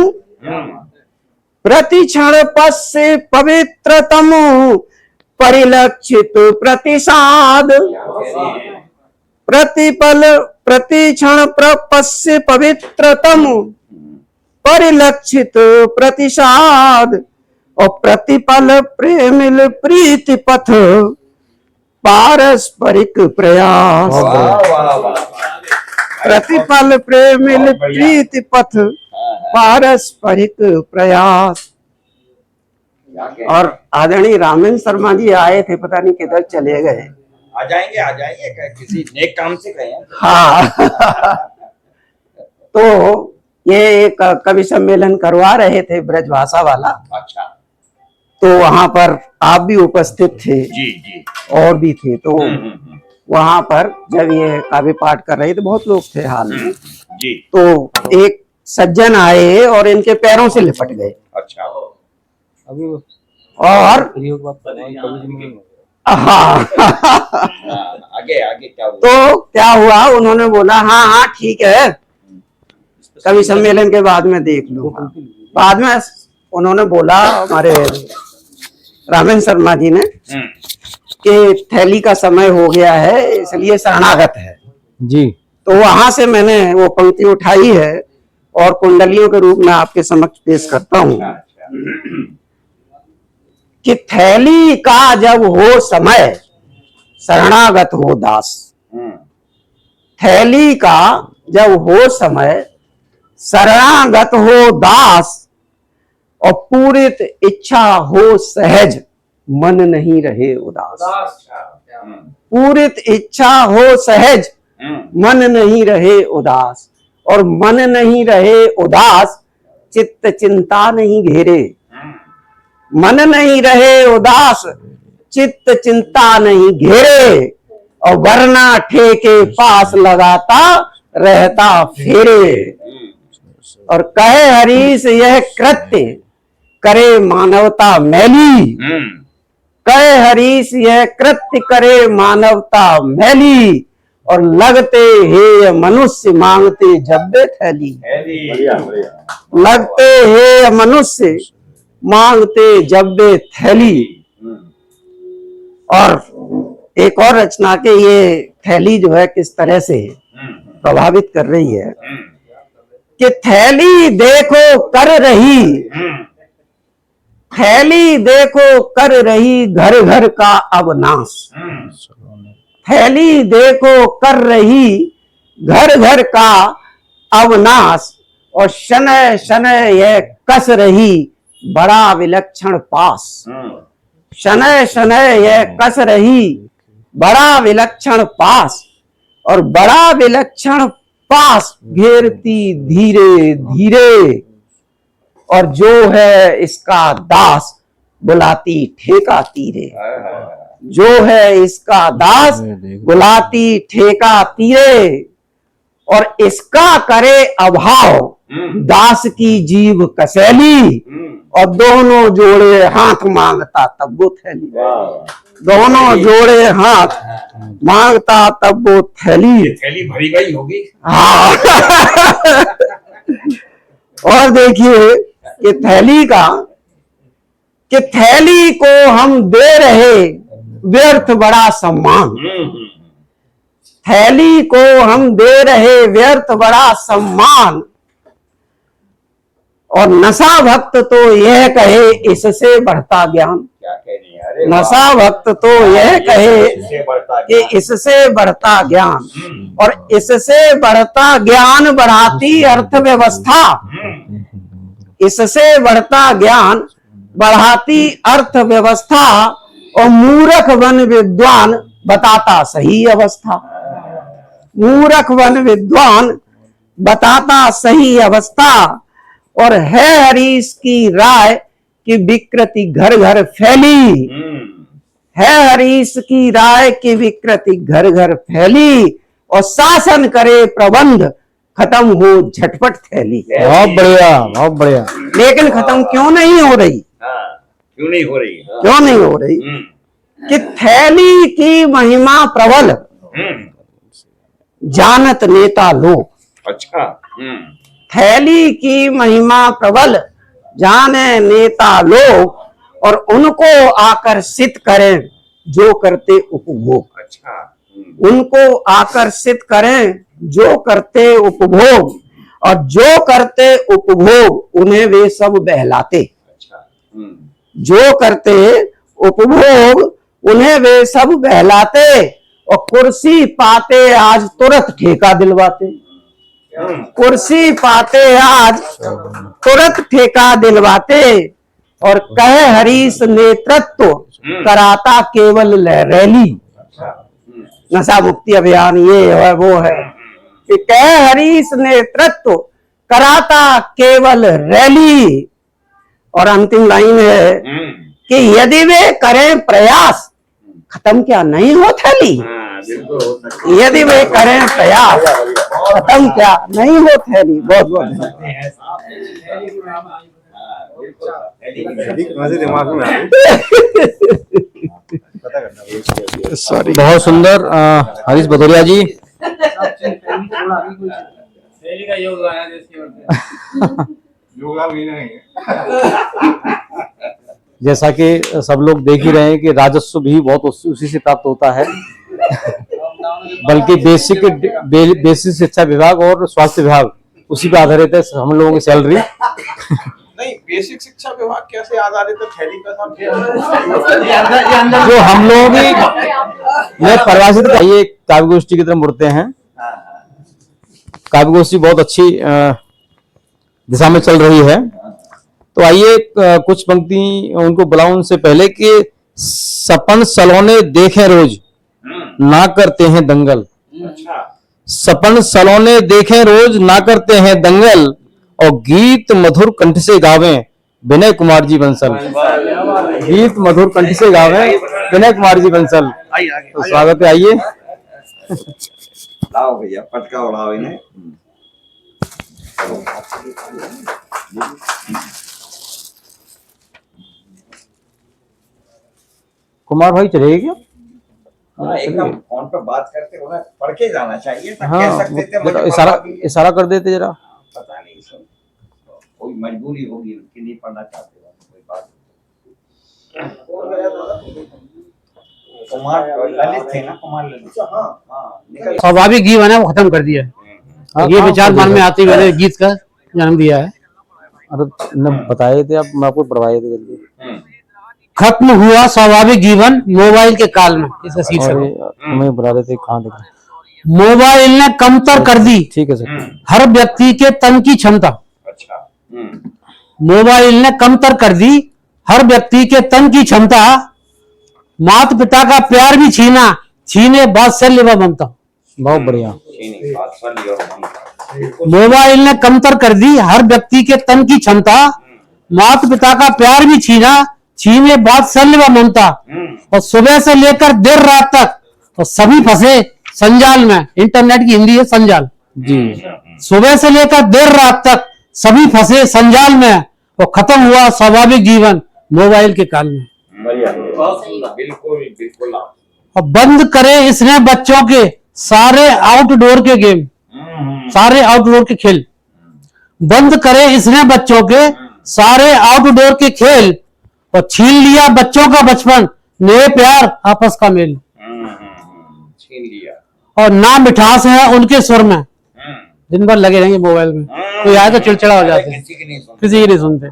प्रतिक्षण पश्य पवित्रतम, परिलक्षित प्रतिसाद। प्रतिपल प्रतिक्षण पश्य पवित्रतम, परिलक्षित प्रतिसाद। और प्रतिपल प्रेमिल प्रीति पथ, पारस्परिक प्रयास। वाह वाह वाह, प्रतिपल प्रेम प्रीति पथ पारस्परिक प्रयास। और आदरणीय रामेंद्र शर्मा जी आए थे, पता नहीं किधर चले गए। आ जाएंगे किसी नेक काम से गए हैं। हाँ तो ये एक कवि सम्मेलन करवा रहे थे ब्रजभाषा वाला। अच्छा। तो वहां पर आप भी उपस्थित थे जी जी। और भी थे। तो वहां पर जब ये काव्य पाठ कर रहे थे, बहुत लोग थे हाल में, जी। तो एक सज्जन आए और इनके पैरों से लिपट गए। अच्छा। और हाँ आगे आगे क्या हुआ? तो क्या हुआ, उन्होंने बोला हाँ हाँ ठीक है, कवि सम्मेलन के बाद में देख लूंगा। बाद में उन्होंने बोला, हमारे रामेंद्र शर्मा जी ने, कि थैली का समय हो गया है इसलिए शरणागत है जी। तो वहां से मैंने वो पंक्ति उठाई है और कुंडलियों के रूप में आपके समक्ष पेश करता हूँ कि थैली का जब हो समय शरणागत हो दास। थैली का जब हो समय शरणागत हो दास, और पूरित इच्छा हो सहज मन नहीं रहे उदास। पूरित इच्छा हो सहज मन नहीं रहे उदास, और मन नहीं रहे उदास चित्त चिंता नहीं घेरे। मन नहीं रहे उदास चित्त चिंता नहीं घेरे, और वरना ठेके पास लगाता रहता फेरे। और कहे हरीश यह कृत्य करे मानवता मैली। कहे हरीश यह कृत्य करे मानवता मैली, और लगते हे मनुष्य मांगते जब्बे थैली। लगते हे मनुष्य मांगते जब्बे थैली। और एक और रचना के ये थैली जो है किस तरह से प्रभावित कर रही है कि थैली देखो कर रही, थैली देखो कर रही घर घर का अब नाश। थैली देखो कर रही घर घर का अब नाश, और शनय शनय यह कस रही बड़ा विलक्षण पास। शनय शनय यह कस रही बड़ा विलक्षण पास, और बड़ा विलक्षण पास घेरती धीरे धीरे, और जो है इसका दास बुलाती ठेका तीरे। जो है इसका दास बुलाती ठेका तीरे, और इसका करे अभाव दास की जीव कसैली, और दोनों जोड़े हाथ मांगता तब वो थैली। दोनों जोड़े हाथ मांगता तब वो थैली। थैली भरी गई होगी। हाँ और देखिए कि थैली का, कि थैली को हम दे रहे व्यर्थ बड़ा सम्मान। थैली को हम दे रहे व्यर्थ बड़ा सम्मान, और नशा भक्त तो यह कहे इससे बढ़ता ज्ञान। क्या कह रही है? अरे नशा भक्त तो यह कहे कि इससे बढ़ता ज्ञान, और इससे बढ़ता ज्ञान बढ़ाती अर्थव्यवस्था। इससे बढ़ता ज्ञान बढ़ाती अर्थव्यवस्था, और मूर्ख वन विद्वान बताता सही अवस्था। मूर्ख वन विद्वान बताता सही अवस्था, और है हरीश की राय की विकृति घर घर फैली। है हरीश की राय की विकृति घर घर फैली, और शासन करे प्रबंध खत्म हो झटपट थैली। बहुत बढ़िया, बहुत बढ़िया। लेकिन खत्म क्यों नहीं हो रही? क्यों नहीं हो रही? क्यों नहीं हो रही? कि थैली की महिमा प्रबल जानत नेता लोग। अच्छा। थैली की महिमा प्रबल जाने नेता लोग, और उनको आकर्षित करें जो करते उपभोग। अच्छा। उनको आकर्षित करें जो करते उपभोग, और जो करते उपभोग उन्हें वे सब बहलाते। अच्छा। जो करते उपभोग उन्हें वे सब बहलाते, और कुर्सी पाते आज तुरंत ठेका दिलवाते। कुर्सी पाते आज तुरंत ठेका दिलवाते, और कहे हरीश नेतृत्व कराता केवल रैली। नशा मुक्ति अभियान ये है वो है कि कहे हरीश नेतृत्व कराता केवल रैली। और अंतिम लाइन है कि यदि वे करें प्रयास खत्म क्या नहीं हो थैली। यदि वे करें प्रयास खत्म क्या नहीं हो थैली। बहुत बहुत सॉरी, बहुत सुंदर हरीश भदौरिया जी। जैसा कि सब लोग देख ही रहे हैं कि राजस्व भी बहुत उसी से प्राप्त होता है, बल्कि बेसिक शिक्षा विभाग और स्वास्थ्य विभाग उसी पे आधारित है हम लोगों की सैलरी। नहीं, बेसिक शिक्षा विभाग कैसे आधारित है थैली का साहब? जो हम लोगों की मैं परिभाषित ये काव्य गोष्ठी की तरफ मुड़ते हैं। काव्य गोष्ठी बहुत अच्छी दिशा में चल रही है, तो आइए कुछ पंक्ति उनको बुलाऊं उनसे पहले कि सपन सलोने देखें रोज ना करते हैं दंगल। सपन सलोने देखें रोज ना करते हैं दंगल, और गीत मधुर कंठ से गावें विनय कुमार जी बंसल। गीत मधुर कंठ से गावें विनय कुमार जी बंसल। तो स्वागत है, आइए। लाओ भैया पटका उड़ाओ इन्हें। कुमार भाई चलेगी क्या? हाँ, एकदम फोन पे बात करते उन्हें पढ़ के जाना चाहिए था। हाँ, कह सकते थे मुझे इशारा कर देते जरा। पता नहीं सर, कोई मजबूरी होगी उनकी, नहीं पढ़ना चाहते कोई बात। कुमार ललित थे ना, कुमार ललित। हाँ, स्वाभाविक जीवन है वो खत्म कर दिया है। ये विचार मन में आते हुए गीत का जन्म दिया है। अरे न बताए थे आप, मैं आपको पढ़वाए थे जल्दी। खत्म हुआ स्वाभाविक जीवन मोबाइल के काल में, इसका शीर्षक। तुम्हें बुला रहे थे, कहाँ देखा? मोबाइल ने कमतर कर दी ठीक है सर। हर व्यक्ति के तन की क्षमता। अच्छा। मोबाइल ने कमतर कर दी हर व्यक्ति के तन की क्षमता, माता पिता का प्यार भी छीने वात्सल्य व ममता। बहुत बढ़िया। मोबाइल ने कमतर कर दी हर व्यक्ति के तन की क्षमता, माता पिता का प्यार भी छीने वात्सल्य व ममता, और सुबह से लेकर देर रात तक और सभी फंसे संजाल में। इंटरनेट की हिंदी है संजाल जी। सुबह से लेकर देर रात तक सभी फंसे संजाल में, और खत्म हुआ स्वाभाविक जीवन मोबाइल के काल में। बिल्कुल बिल्कुल। और बंद करे इसने बच्चों के सारे आउटडोर के गेम, सारे आउटडोर के खेल। बंद करे इसने बच्चों के सारे आउटडोर के खेल, और छीन लिया बच्चों का बचपन नए प्यार आपस का मेल। छीन लिया। और ना मिठास है उनके सुर में, दिन भर लगे रहेंगे मोबाइल में, कोई आए तो चिड़चिड़ा हो जाते हैं, किसी की नहीं सुनते।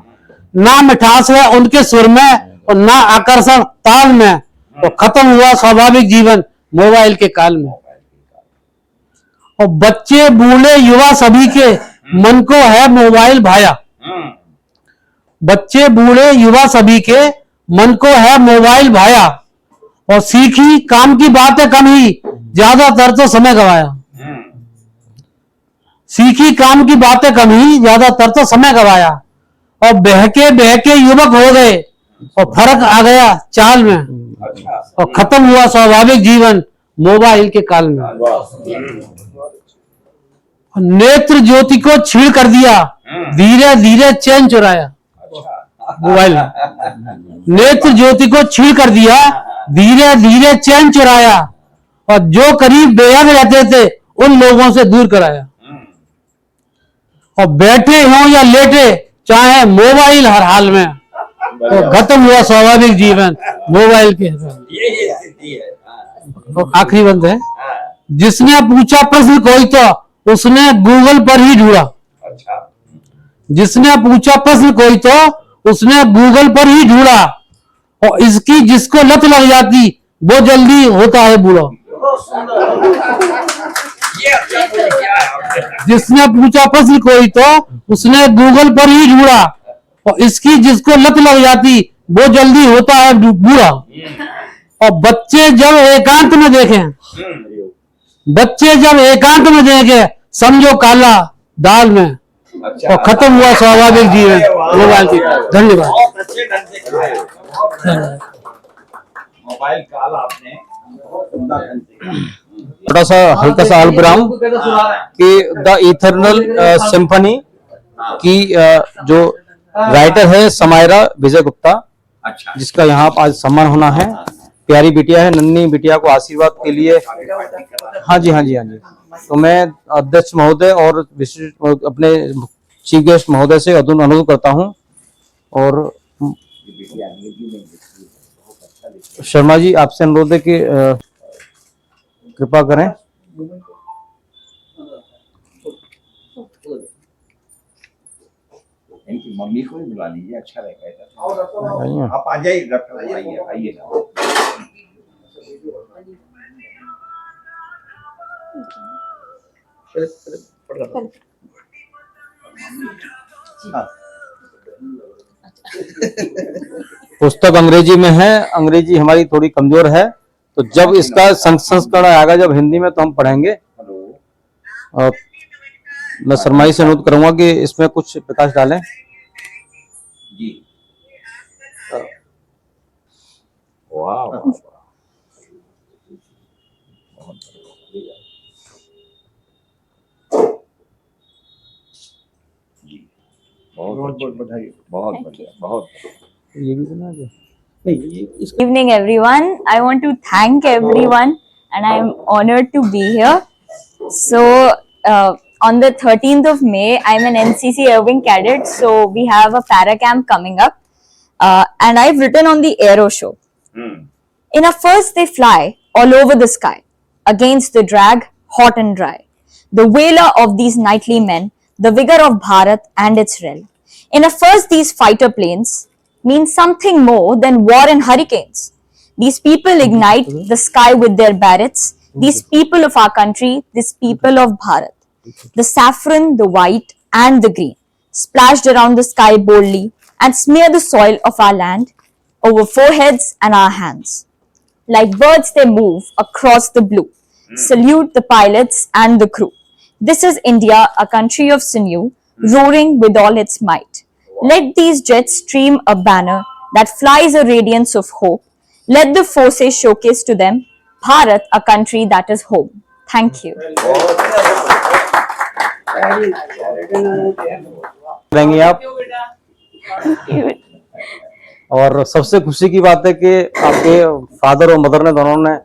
ना मिठास है उनके सुर में और ना आकर्षण ताल में, और खत्म हुआ स्वाभाविक जीवन मोबाइल के काल में। और बच्चे बूढ़े युवा सभी के मन को है मोबाइल भाया। बच्चे बूढ़े युवा सभी के मन को है मोबाइल भाया, और सीखी काम की बातें कम ही ज्यादातर तो समय गवाया। सीखी काम की बातें कम ही ज्यादातर तो समय गवाया, और बहके बहके युवक हो गए और फर्क आ गया चाल में, और खत्म हुआ स्वाभाविक जीवन मोबाइल के काल में। नेत्र ज्योति को छीड़ कर दिया धीरे धीरे चैन चुराया। मोबाइल नेत्र ज्योति को छीड़ कर दिया धीरे धीरे चैन चुराया, और जो करीब बेहद रहते थे उन लोगों से दूर कराया। और बैठे हों या लेटे चाहे मोबाइल हर हाल में, तो खत्म हुआ स्वाभाविक जीवन मोबाइल के। ये स्थिति है। तो आखिरी बंद है, जिसने पूछा प्रश्न कोई तो उसने गूगल पर ही ढूंढा। अच्छा। जिसने पूछा प्रश्न कोई तो उसने गूगल पर ही ढूंढा, और इसकी जिसको लत लग जाती वो जल्दी होता है बूढ़ा। जिसने पूछा प्रश्न कोई तो उसने गूगल पर ही ढूंढा, और इसकी जिसको लत लग जाती वो जल्दी होता है बूढ़ा। और बच्चे जब एकांत में देखें, बच्चे जब एकांत में देखें, समझो काला दाल में, और खत्म हुआ स्वाभाविक जीवन। मोबाइल की धन्यवाद। बहुत अच्छे ढंग से खाया। मोबाइल काल आपने बहुत उम्दा ढंग से खाया। थोड़ा सा हल्का सा अल्पविराम कि द इथरनल सिम्फनी की जो राइटर है समायरा विजय गुप्ता, अच्छा, जिसका यहाँ आज सम्मान होना है। प्यारी बिटिया है, नन्ही बिटिया को आशीर्वाद के लिए। हाँ जी, हाँ जी, हाँ जी। तो मैं अध्यक्ष महोदय और विशिष्ट अपने चीफ गेस्ट महोदय से अनुरोध करता हूँ, और शर्मा जी आपसे अनुरोध है कि कृपा करें। इनकी मम्मी को भी बुला लीजिए, अच्छा रहेगा। आप आ जाइए डॉक्टर, आइए आइए। पुस्तक अंग्रेजी में है, अंग्रेजी हमारी थोड़ी कमजोर है, तो जब इसका संस्करण आएगा जब हिंदी में तो हम पढ़ेंगे। और मैं शर्माई से अनुरोध करूंगा कि इसमें कुछ प्रकाश डालें। जी, वाह, बहुत बधाई, बहुत बढ़िया, बहुत। ये भी बना दे। Evening everyone. I want to thank everyone and I am honored to be here. So on the 13th of May, I'm an NCC Irving cadet, so we have a para camp coming up, and I've written on the Aero Show. In a first they fly all over the sky, against the drag, hot and dry. The valor of these knightly men, the vigor of Bharat and its realm. In a first these fighter planes mean something more than war and hurricanes. These people ignite the sky with their barrettes. These people of our country, these people of Bharat. The saffron, the white and the green splashed around the sky boldly and smear the soil of our land over foreheads and our hands. Like birds they move across the blue. Salute the pilots and the crew. This is India, a country of sinew, roaring with all its might. Let these jets stream a banner that flies a radiance of hope. Let the forces showcase to them Bharat, a country that is home. Thank you. करेंगे आप। और सबसे खुशी की बात है कि आपके फादर और मदर ने दोनों ने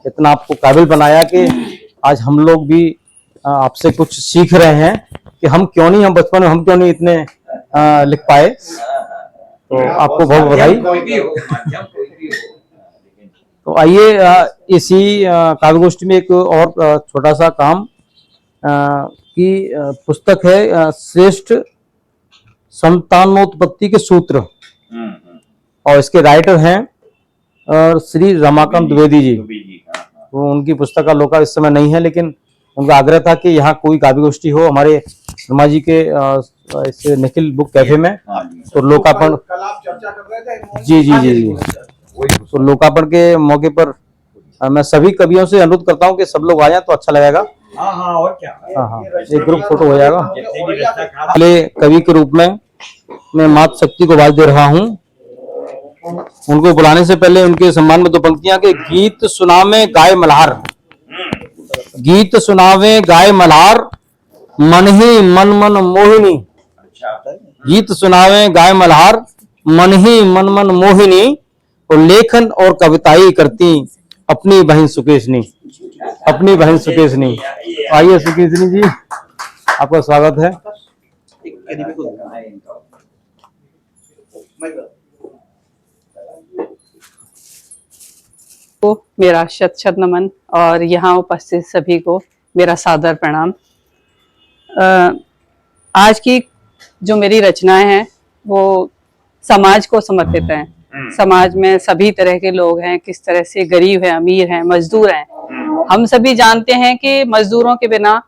इतना आपको काबिल बनाया कि आज हम लोग भी आपसे कुछ सीख रहे हैं कि हम क्यों नहीं, हम बचपन में हम क्यों नहीं इतने लिख पाए। तो आपको बहुत बधाई। तो आइए इसी काव्यगोष्ठी में एक और छोटा सा काम की पुस्तक है श्रेष्ठ संतानोत्पत्ति के सूत्र, और इसके राइटर हैं श्री रमाकांत द्विवेदी जी। तो उनकी पुस्तक का लोकार्पण इस समय नहीं है, लेकिन उनका आग्रह था कि यहाँ कोई काव्यगोष्ठी हो हमारे शर्मा जी के इस निखिल बुक कैफे में, तो लोकार्पण। कल आप चर्चा कर रहे थे। जी जी जी जी। तो लोकार्पण के मौके पर मैं सभी कवियों से अनुरोध करता हूँ कि सब लोग आ जाएं तो अच्छा लगेगा। हाँ, और क्या। हाँ, एक ग्रुप फोटो हो जाएगा। पहले कवि के रूप में मैं मात शक्ति को आवाज दे रहा हूँ। उनको बुलाने से पहले उनके सम्मान में दो पंक्तियां कि गीत सुनावे गाय मल्हार, गीत सुनावे गाय मल्हार, मन ही मन मन मोहिनी। गीत सुनावे गाय मल्हार, मन ही मन मन मोहिनी, और लेखन और कविताई करती अपनी बहन सुकेशनी, अपनी बहन सुकेशनी। आइए सुकेशनी जी, आपका स्वागत है। को मेरा शत शत नमन और यहाँ उपस्थित सभी को मेरा सादर प्रणाम। आज की जो मेरी रचनाएं हैं वो समाज को समर्पित हैं। समाज में सभी तरह के लोग हैं, किस तरह से गरीब हैं, अमीर हैं, मजदूर हैं, हम सभी जानते हैं कि मजदूरों के बिना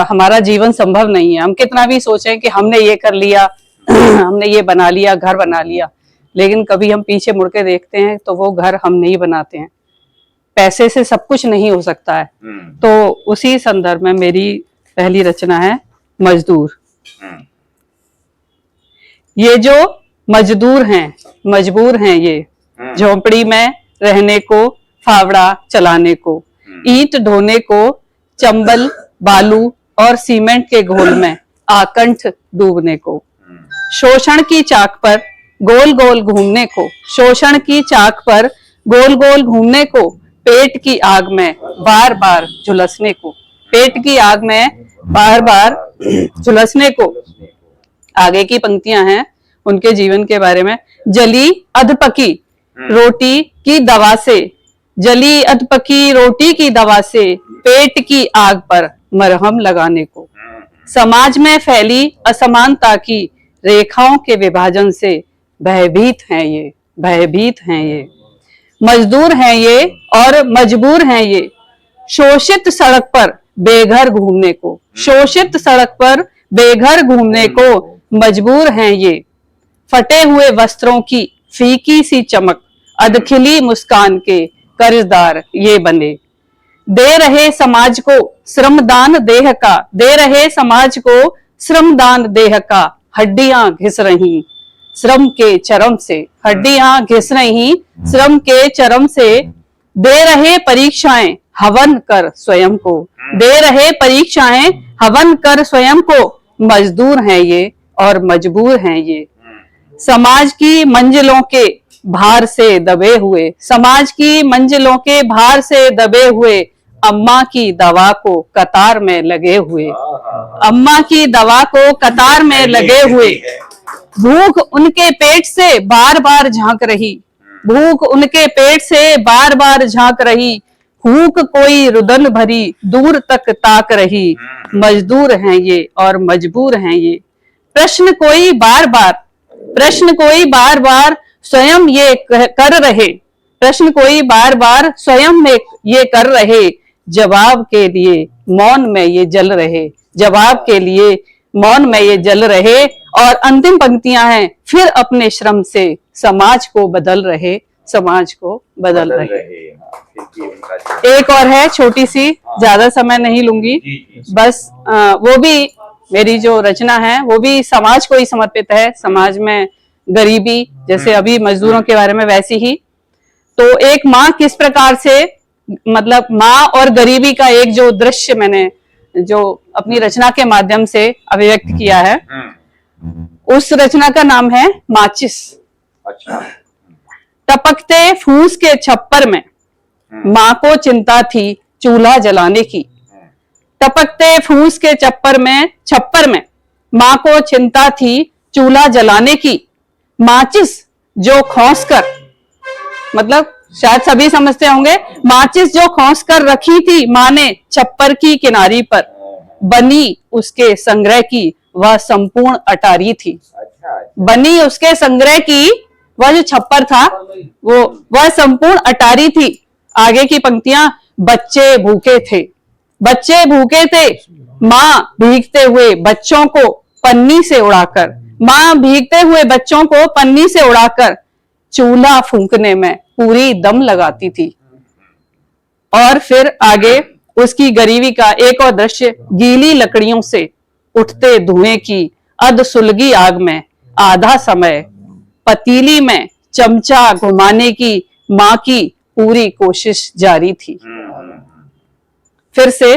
हमारा जीवन संभव नहीं है। हम कितना भी सोचें कि हमने ये कर लिया, हमने ये बना लिया, घर बना लिया, लेकिन कभी हम पीछे मुड़ के देखते हैं तो वो घर हम नहीं बनाते हैं। पैसे से सब कुछ नहीं हो सकता है। तो उसी संदर्भ में मेरी पहली रचना है मजदूर। ये जो मजदूर हैं, मजबूर हैं ये झोंपड़ी में रहने को, फावड़ा चलाने को, ईंट ढोने को, चंबल बालू और सीमेंट के घोल में आकंठ डूबने को, शोषण की चाक पर गोल गोल घूमने को, शोषण की चाक पर गोल गोल घूमने को, पेट की आग में बार बार झुलसने को, पेट की आग में बार बार झुलसने को। आगे की पंक्तियां हैं उनके जीवन के बारे में। जली अधपकी रोटी की दवा से, जली अधपकी रोटी की दवा से, पेट की आग पर मरहम लगाने को, समाज में फैली असमानता की रेखाओं के विभाजन से भयभीत हैं ये, भयभीत हैं ये। मजदूर हैं ये और मजबूर हैं ये, शोषित सड़क पर बेघर घूमने को, शोषित सड़क पर बेघर घूमने को मजबूर हैं ये। फटे हुए वस्त्रों की फीकी सी चमक, अधखिली मुस्कान के कर्जदार ये बने। दे रहे समाज को श्रमदान देह का, दे रहे समाज को श्रमदान देह का, हड्डियां घिस रही श्रम के चरम से, हड्डियां घिस रही श्रम के चरम से। दे रहे परीक्षाएं हवन कर स्वयं को, दे रहे परीक्षाएं हवन कर स्वयं को, मजदूर हैं ये और मजबूर हैं ये। समाज की मंजिलों के भार से दबे हुए, समाज की मंजिलों के भार से दबे हुए, अम्मा की दवा को कतार में लगे हुए, अम्मा की दवा को कतार में लगे हुए। भूख उनके पेट से बार बार झांक रही, भूख उनके पेट से बार बार झांक रही, भूख कोई रुदन भरी दूर तक ताक रही। मजदूर हैं ये और मजबूर हैं ये। प्रश्न कोई बार बार, प्रश्न कोई बार बार स्वयं ये कर रहे, प्रश्न कोई बार बार स्वयं में ये कर रहे। जवाब के लिए मौन में ये जल रहे, जवाब के लिए मौन में ये जल रहे। और अंतिम पंक्तियां हैं, फिर अपने श्रम से समाज को बदल रहे, समाज को बदल रहे। एक और है छोटी सी, ज्यादा समय नहीं लूंगी, बस वो भी मेरी जो रचना है वो भी समाज को ही समर्पित है। समाज में गरीबी, जैसे अभी मजदूरों के बारे में वैसी ही। तो एक माँ किस प्रकार से, मतलब माँ और गरीबी का एक जो दृश्य मैंने जो अपनी रचना के माध्यम से अभिव्यक्त किया है, उस रचना का नाम है माचिस। अच्छा। टपकते फूस के छप्पर में माँ को चिंता थी चूल्हा जलाने की, टपकते फूस के छप्पर में माँ को चिंता थी चूल्हा जलाने की। माचिस जो खौंस कर, मतलब शायद सभी समझते होंगे, माचिस जो खौंस कर रखी थी माँ ने छप्पर की किनारी पर, बनी उसके संग्रह की वह संपूर्ण अटारी थी। बनी उसके संग्रह की वह जो छप्पर था वह संपूर्ण अटारी थी। आगे की पंक्तियां, बच्चे भूखे थे, बच्चे भूखे थे, माँ भीगते हुए बच्चों को पन्नी से उड़ाकर, माँ भीगते हुए बच्चों को पन्नी से उड़ाकर चूल्हा फूंकने में पूरी दम लगाती थी। और फिर आगे उसकी गरीबी का एक और दृश्य, गीली लकड़ियों से उठते धुएं की अधसुलगी आग में आधा समय पतीली में चमचा घुमाने की माँ की पूरी कोशिश जारी थी। फिर से,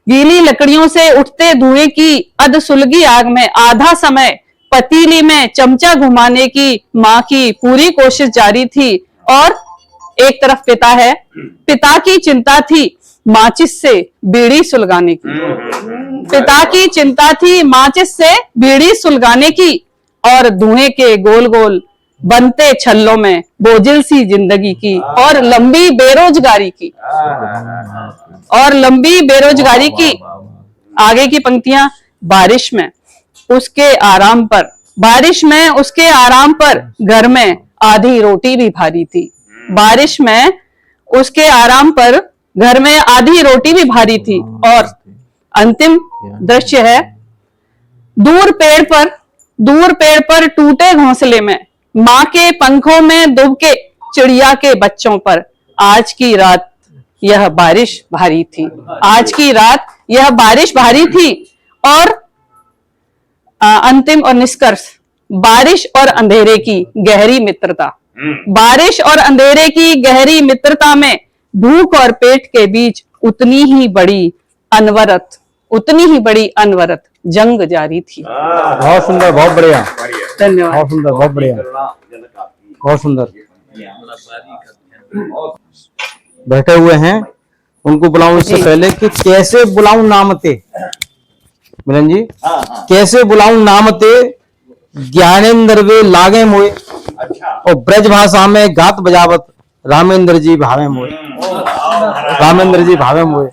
गीली लकड़ियों से उठते धुएं की अधसुलगी आग में आधा समय पतीली में चमचा घुमाने की माँ की पूरी कोशिश जारी थी। और एक तरफ पिता है, पिता की चिंता थी माचिस से बीड़ी सुलगाने की, पिता की चिंता थी माचिस से बीड़ी सुलगाने की। और धुएं के गोल गोल बनते छल्लों में बोझिल सी जिंदगी की और लंबी बेरोजगारी की, और लंबी बेरोजगारी की। आगे की पंक्तियां, बारिश में उसके आराम पर, बारिश में उसके आराम पर घर में आधी रोटी भी भारी थी, बारिश में उसके आराम पर घर में आधी रोटी भी भारी थी। और अंतिम दृश्य है, दूर पेड़ पर टूटे घोंसले में, माँ के पंखों में दुबके चिड़िया के बच्चों पर, आज की रात यह बारिश भारी थी। आज की रात यह बारिश भारी थी। और अंतिम और निष्कर्ष, बारिश और अंधेरे की गहरी मित्रता। बारिश और अंधेरे की गहरी मित्रता में भूख और पेट के बीच उतनी ही बड़ी अनवरत जंग जारी थी। बहुत सुंदर, बहुत बढ़िया, धन्यवाद। बहुत सुंदर, बहुत बढ़िया, बहुत सुंदर। बैठे हुए हैं, उनको बुलाऊं इससे पहले कि कैसे बुलाऊं नामते, मिलन जी, कैसे बुलाऊं नामते, ज्ञानेंद्र वे लागे मोए, और ब्रज भाषा में गात बजावत रामेंद्र जी भावे मोए, रामेंद्र जी भावे मोए।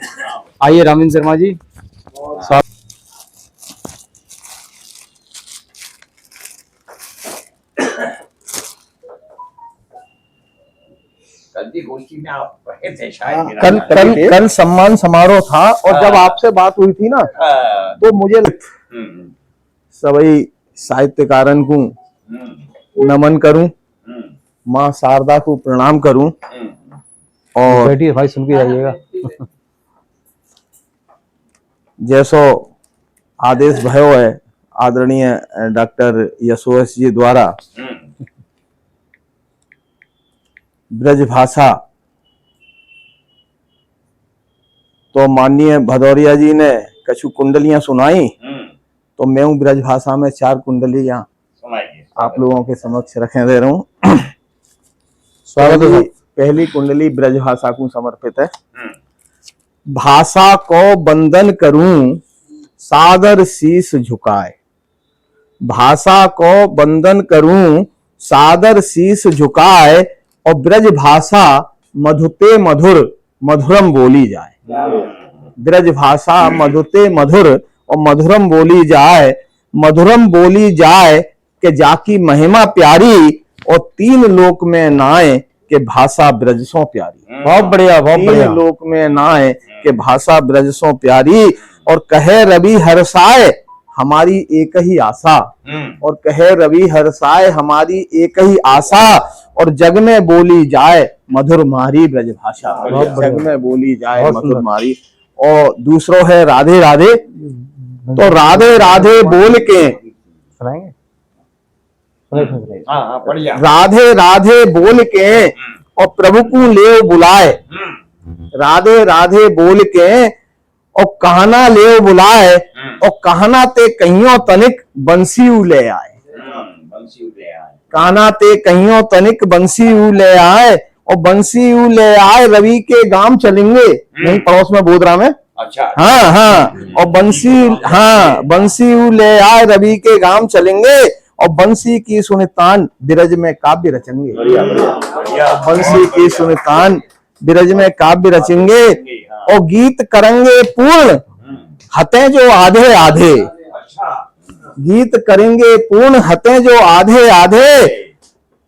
आइए रामेंद्र शर्मा जी। कल की गोष्ठी में आप रहे थे शायद। मेरा कल सम्मान समारोह था, और जब आपसे बात हुई थी ना, तो मुझे सभी साहित्यकारन को नमन करूं, माँ शारदा को प्रणाम करूं, और बैठिए भाई, सुन के जाइएगा। जैसो आदेश भयो है आदरणीय डॉक्टर यशोवश जी द्वारा, ब्रज भाषा तो माननीय भदौरिया जी ने कछु कुंडलियां सुनाई, तो मैं हूँ ब्रज भाषा में 4 कुंडलियां आप लोगों के समक्ष रखे दे रहा हूँ। स्वागत है। पहली कुंडली ब्रज भाषा को समर्पित है। भाषा को बंदन करूं सादर शीश झुकाए, भाषा को बंदन करूं सादर शीश झुकाए, और ब्रज भाषा मधुते मधुर मधुरम बोली जाए। ब्रज भाषा मधुते मधुर और मधुरम बोली जाए, मधुरम बोली जाए कि जाकी महिमा प्यारी, और 3 लोक में नाए के भाषा ब्रजसों प्यारी। बहुत बढ़िया, बहुत बढ़िया। 3 लोक में नाए के भाषा ब्रजसों प्यारी, और कहे रवि हर्षाए हमारी एक ही आशा, और कहे रवि हर्षाए हमारी एक ही आशा, और जग में बोली जाए मधुर मारी ब्रज भाषा, जग में बोली जाए मधुर मारी। और दूसरो है राधे राधे, तो राधे राधे बोल के सुनाएंगे, राधे राधे बोल के और प्रभु को ले बुलाए, राधे राधे बोल के और कहना ले बुलाए, और कहना ते कहियो तनिक बंसी ले आए, कहना ते कहियो तनिक बंसी ले आए, और बंसी ले आए रवि के गांव चलेंगे, नहीं पड़ोस में बोधरा में। अच्छा। हाँ, और बंसी ले आए रवि के गांव चलेंगे, और बंसी की सुनतान बिरज में काव्य रचेंगे, बंसी की सुनतान बिरज में काव्य रचेंगे, और गीत करेंगे पूर्ण हते जो आधे आधे, गीत करेंगे पूर्ण हते जो आधे आधे,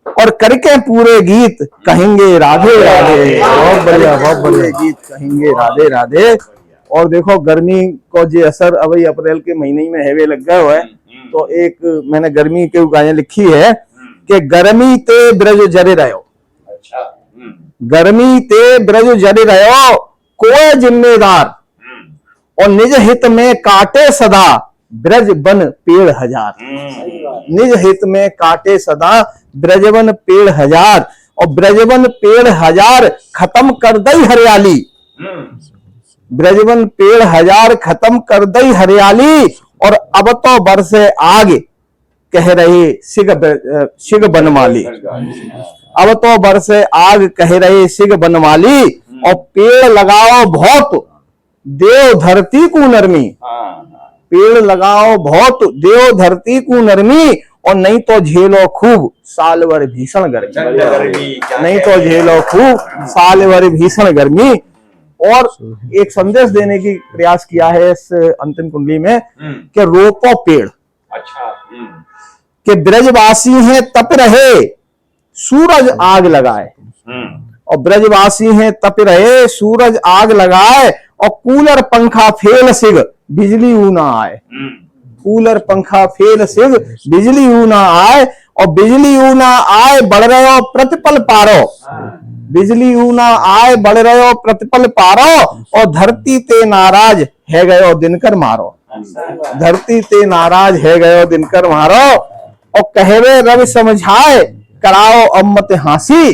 और करके पूरे गीत कहेंगे राधे राधे। बहुत बढ़िया, बहुत बढ़िया। गीत कहेंगे राधे राधे। और देखो गर्मी को जो असर अभी अप्रैल के महीने में हेवे लग गया हुआ है, तो एक मैंने गर्मी के गाने लिखी है कि गर्मी ते ब्रज जरे रहो, गर्मी ते ब्रज जरे रहो कोई जिम्मेदार, और निज हित में काटे सदा ब्रज बन पेड़ हजार, निज हित में काटे सदा ब्रजवन पेड़ हजार, और ब्रजवन पेड़ हजार खत्म कर दई हरियाली, ब्रजवन पेड़ हजार खत्म कर दई हरियाली, और अब तो बरसे आग कह रहे सिग बनमाली, अब तो बरसे आग कह रहे सिग बनमाली, और पेड़ लगाओ बहुत देव धरती को नरमी, पेड़ लगाओ बहुत देव धरती को नरमी, और नहीं तो झेलो खूब साल भर भीषण गर्मी, नहीं तो झेलो खूब साल भर भीषण गर्मी। और एक संदेश देने की प्रयास किया है इस अंतिम कुंडली में कि रोपो पेड़, कि ब्रजवासी हैं तप रहे सूरज आग लगाए, और ब्रजवासी हैं तप रहे, सूरज आग लगाए और कूलर पंखा फेल सिग बिजली ऊ ना आए। कूलर पंखा फेल सिग बिजली ऊ ना आए, और बिजली ऊ ना आए बढ़ रहे हो प्रतिपल पारो। बिजली ऊ ना आए बढ़ रहे हो प्रतिपल पारो, और धरती ते नाराज है गयो दिनकर मारो। धरती ते नाराज है गयो दिनकर मारो, और कहवे रवि समझाए कराओ अम्मत हांसी।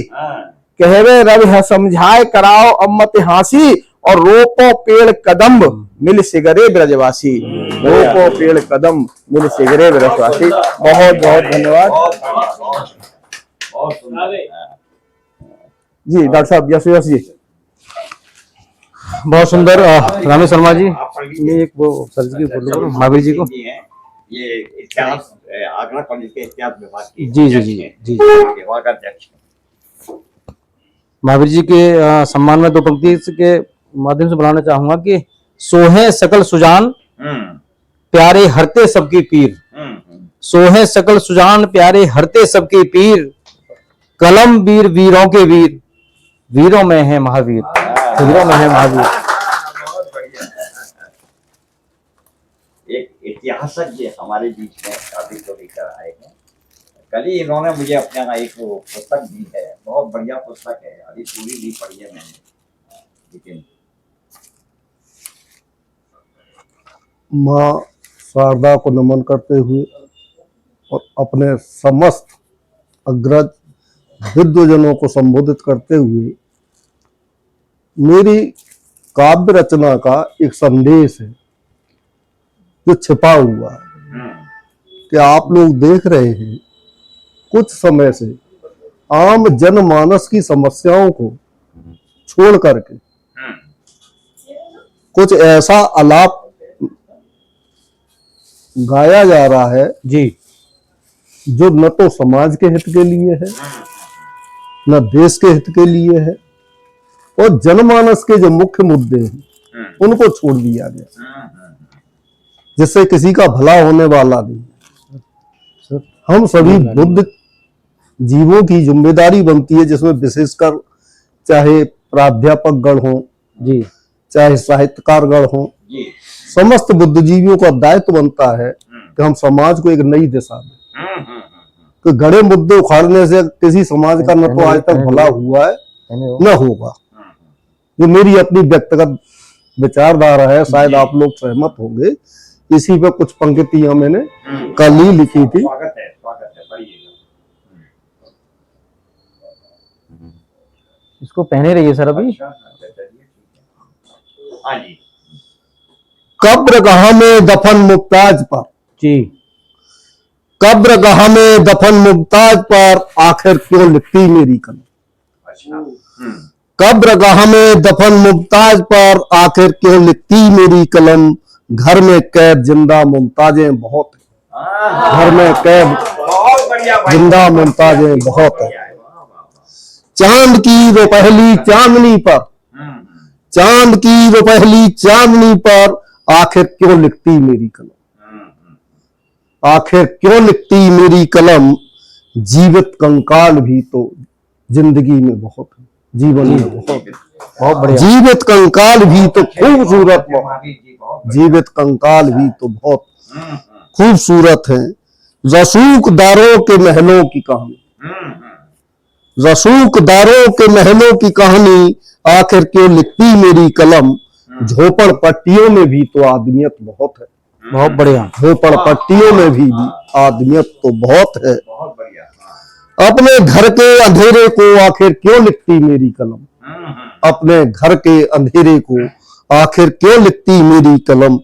कहवे रवि समझाए कराओ अम्मत हांसी, और रोपो पेड़ कदम्ब मिल सिगरे ब्रजवासी। रोपो पेड़ कदम्ब मिल सिगरे ब्रजवासी। बहुत बहुत धन्यवाद जी डॉक्टर साहब। यस यस जी बहुत सुंदर। रामेश शर्मा जी, ये एक वो सर जी बोलो महावीर जी को। ये इतिहास आगरा कॉलेज के इतिहास विभाग की जी जी जी जी विभाग अध्यक्ष महावीर जी के सम्मान में दो पंक्ति के माध्यम से बुलाना चाहूंगा कि सोहे सकल सुजान प्यारे हरते सबकी पीर। सोहे सकल सुजान प्यारे हरते सबके पीर, कलम वीर वीरों के वीर, वीरों में है महावीर। वीरों में है महावीर। एक इतिहासज्ञ हमारे बीच में काफी को लेकर आए हैं। कल ही इन्होंने मुझे अपने यहाँ एक पुस्तक दी है, बहुत बढ़िया पुस्तक है, अभी पूरी नहीं पढ़ी है मैंने, लेकिन माँ शारदा को नमन करते हुए और अपने समस्त अग्रज विद्वजनों को संबोधित करते हुए मेरी काव्य रचना का एक संदेश है जो छिपा हुआ है कि आप लोग देख रहे हैं कुछ समय से आम जनमानस की समस्याओं को छोड़ करके कुछ ऐसा आलाप गाया जा रहा है जी जो न तो समाज के हित के लिए है न देश के हित के लिए है, और जनमानस के जो मुख्य मुद्दे हैं उनको छोड़ दिया गया, जिससे किसी का भला होने वाला नहीं। हम सभी बुद्ध जीवों की जिम्मेदारी बनती है, जिसमें विशेषकर चाहे प्राध्यापक गण हो जी, चाहे साहित्यकार गण हो, समस्त बुद्धिजीवियों का दायित्व बनता है कि हम समाज को एक नई दिशा दें। तो गड़े मुद्दे उखाड़ने से किसी समाज का न तो आज तक भला हुआ है न होगा। जो मेरी अपनी व्यक्तिगत विचारधारा है, शायद आप लोग सहमत होंगे। इसी पे कुछ पंक्तियां मैंने कल ही लिखी थी। स्वागत है पढ़िएगा। इसको पहने रहिए सर अभी। हाँ जी। कब्र गाह में दफन मुमताज पर जी, कब्र गाह में दफन मुमताज पर आखिर क्यों लिखती मेरी कलम। कब्र गाह में दफन मुमताज पर आखिर क्यों लिखती मेरी कलम। घर में कैद जिंदा मुमताजें बहुत है। घर में कैद जिंदा मुमताजें बहुत है। चांद की वो पहली चांदनी पर, चांद की वो पहली चांदनी पर आखिर क्यों लिखती मेरी कलम। आखिर क्यों लिखती मेरी कलम। जीवित कंकाल भी तो जिंदगी में बहुत है, जीवन में बहुत बढ़िया। जीवित कंकाल भी तो खूबसूरत, जीवित कंकाल भी तो बहुत खूबसूरत है। रसूखदारों के महलों की कहानी, रसूखदारों के महलों की कहानी आखिर क्यों लिखती मेरी कलम। झोपड़ पट्टियों में भी तो आदमियत बहुत है। बहुत बढ़िया। झोपड़ पट्टियों में भी आदमियत तो बहुत है। अपने घर के अंधेरे को आखिर क्यों लिखती मेरी कलम। अपने घर के अंधेरे को आखिर क्यों लिखती मेरी कलम।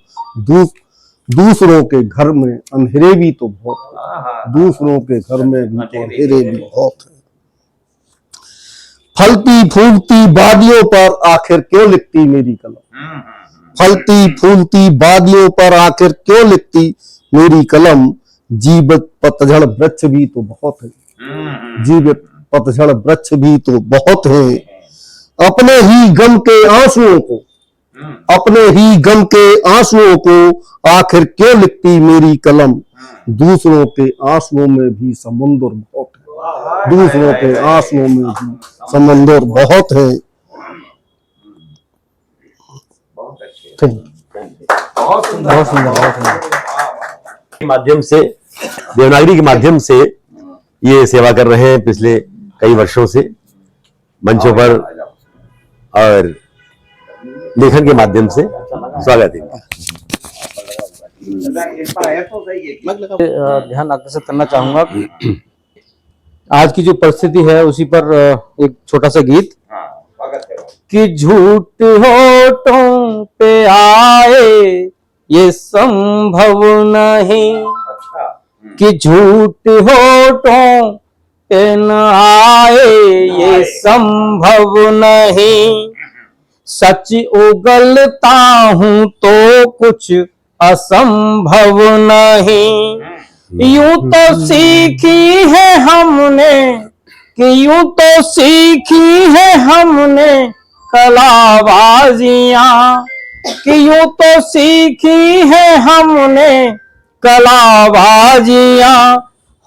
दूसरों के घर में अंधेरे भी तो बहुत है। दूसरों के घर में भी तो अंधेरे भी बहुत है। फलती फूलती वादियों पर आखिर क्यों लिखती मेरी कलम। फलती फूलती वादियों पर आखिर क्यों लिखती मेरी कलम। जीवित पतझड़ वृक्ष भी तो बहुत है। जीवित पतझड़ वृक्ष भी तो बहुत है। अपने ही गम के आंसुओं को, अपने ही गम के आंसुओं को आखिर क्यों लिखती मेरी कलम। दूसरों के आंसुओं में भी समुद्र बहुत है। दूसरों के आंसुओं में भी समंदर बहुत है। बहुत अच्छे, बहुत सुंदर, बहुत सुंदर। के माध्यम से, देवनागरी के माध्यम से ये सेवा कर रहे हैं पिछले कई वर्षों से, मंचों पर और लेखन के माध्यम से। स्वागत है। ध्यान आकर्षित करना चाहूंगा आज की जो परिस्थिति है उसी पर एक छोटा सा गीत कि झूठ होठों पे आए ये संभव नहीं, कि झूठ होठों पे न आए ये संभव नहीं, सच उगलता हूं तो कुछ असंभव नहीं। यूं तो सीखी है हमने, कि यूं तो सीखी है हमने कलाबाजियां, कि यूं तो सीखी है हमने कलाबाजियां,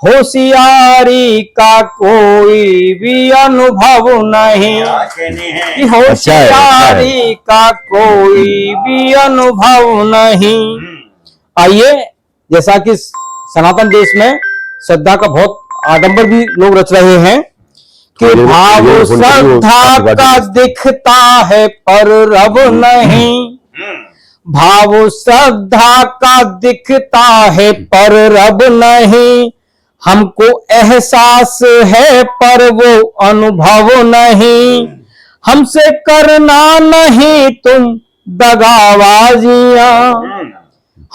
होशियारी का कोई भी अनुभव नहीं, कि होशियारी का कोई भी अनुभव नहीं। आइए, जैसा कि सनातन देश में श्रद्धा का बहुत आडंबर भी लोग रच रहे हैं कि भाव श्रद्धा का दिखता है पर रब नहीं, भाव श्रद्धा का दिखता है पर रब नहीं, हमको एहसास है पर वो अनुभव नहीं, हमसे करना नहीं तुम दगाबाजियां,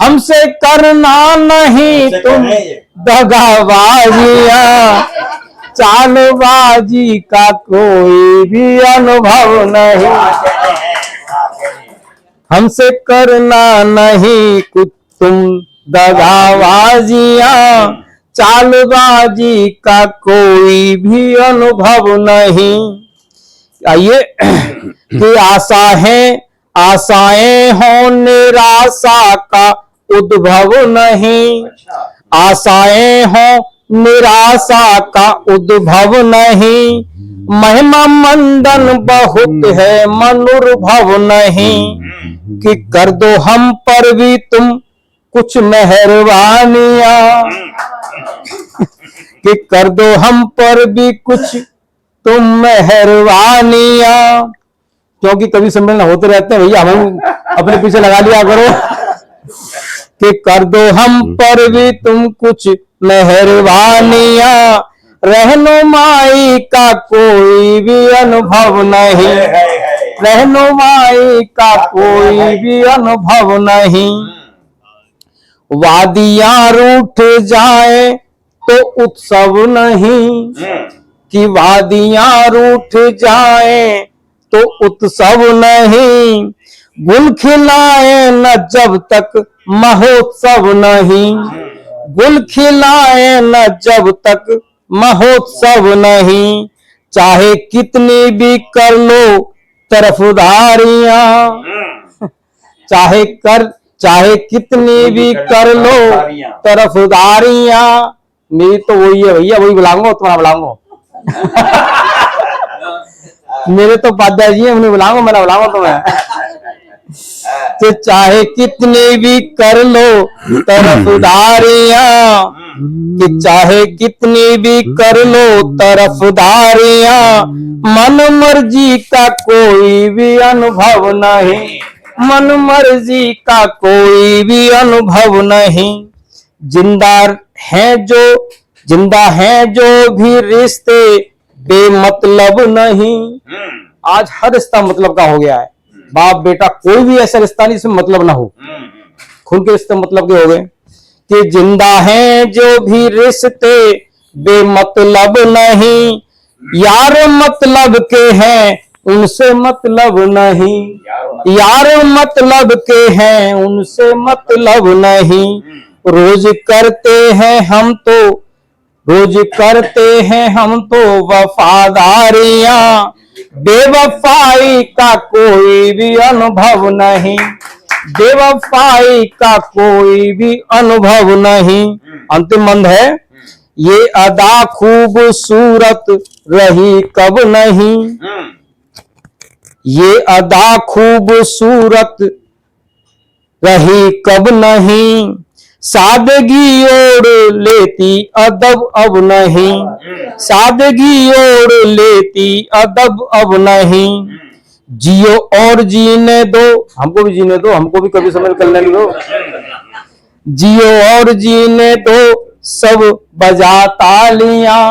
हमसे करना नहीं तुम दगाबाजियां, चालबाजी का कोई भी अनुभव नहीं, हमसे करना नहीं कुछ तुम दगाबाजियां, चालबाजी का कोई भी अनुभव नहीं। आइए कि आशा है, आशाएं हो निराशा का उद्भव नहीं, आशाएं हो निराशा का उद्भव नहीं, महिमा मंडन बहुत है मनुर्भव नहीं, कि कर दो हम पर भी तुम कुछ मेहरबानियां, कि कर दो हम पर भी कुछ तुम मेहरबानियां, क्योंकि कभी सम्मेलन होते रहते हैं भैया, हम अपने पीछे लगा लिया करो कि कर दो हम पर भी तुम कुछ मेहरबानियां, रहनुमाई का कोई भी अनुभव नहीं, रहनुमाई का कोई भी अनुभव नहीं, वादियां रूठ जाए तो उत्सव नहीं, कि वादियां रूठ जाए तो उत्सव नहीं, गुल खिलाए न जब तक महोत्सव नहीं, गुल खिलाए न जब तक महोत्सव नहीं, चाहे कितनी भी कर लो तरफदारियां, चाहे कितनी भी कर लो तरफदारियां, मेरी तो वही है भैया, वही बुलाऊंगा, तुम्हारा बुलाऊंगा मेरे तो पादा जी है, उन्हें बुलाऊंगा, मैं ना बुलाऊंगा तुम्हें तो चाहे कितनी भी कर लो तरफदारियां, कि चाहे कितनी भी कर लो तरफदारियां, मन मर्जी का कोई भी अनुभव नहीं, मन मर्जी का कोई भी अनुभव नहीं, जिंदा है जो भी रिश्ते बेमतलब नहीं, आज हर रिश्ता मतलब का हो गया है, बाप बेटा कोई भी ऐसा रिश्ता नहीं जिसमें मतलब ना हो, खून के रिश्ते मतलब के हो गए, कि जिंदा है जो भी रिश्ते बेमतलब नहीं, यार मतलब के हैं उनसे मतलब नहीं, यार मतलब के हैं उनसे मतलब नहीं, रोज करते हैं हम तो वफादारियां, बेवफाई का कोई भी अनुभव नहीं, बेवफाई का कोई भी अनुभव नहीं। अंतिम मंद है ये अदा खूबसूरत रही कब नहीं, ये अदा खूबसूरत रही कब नहीं, सादगी ओढ़ लेती अदब अब नहीं, सादगी ओढ़ लेती अदब अब नहीं, जियो और जीने दो, हमको भी जीने दो, हमको भी कभी समय कर लेने दो, जियो और जीने दो सब बजा तालियां,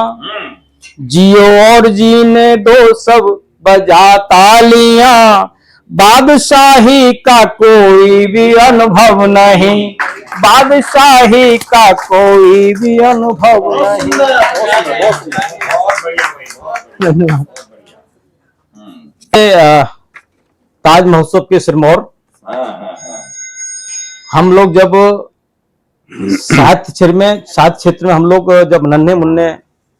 जियो और जीने दो सब बजा तालियां, बादशाही का कोई भी अनुभव नहीं, बादशाही का कोई भी अनुभव नहीं। ताज महोत्सव के सिरमौर हम लोग जब साहित्य क्षेत्र में हम लोग जब नन्हे मुन्ने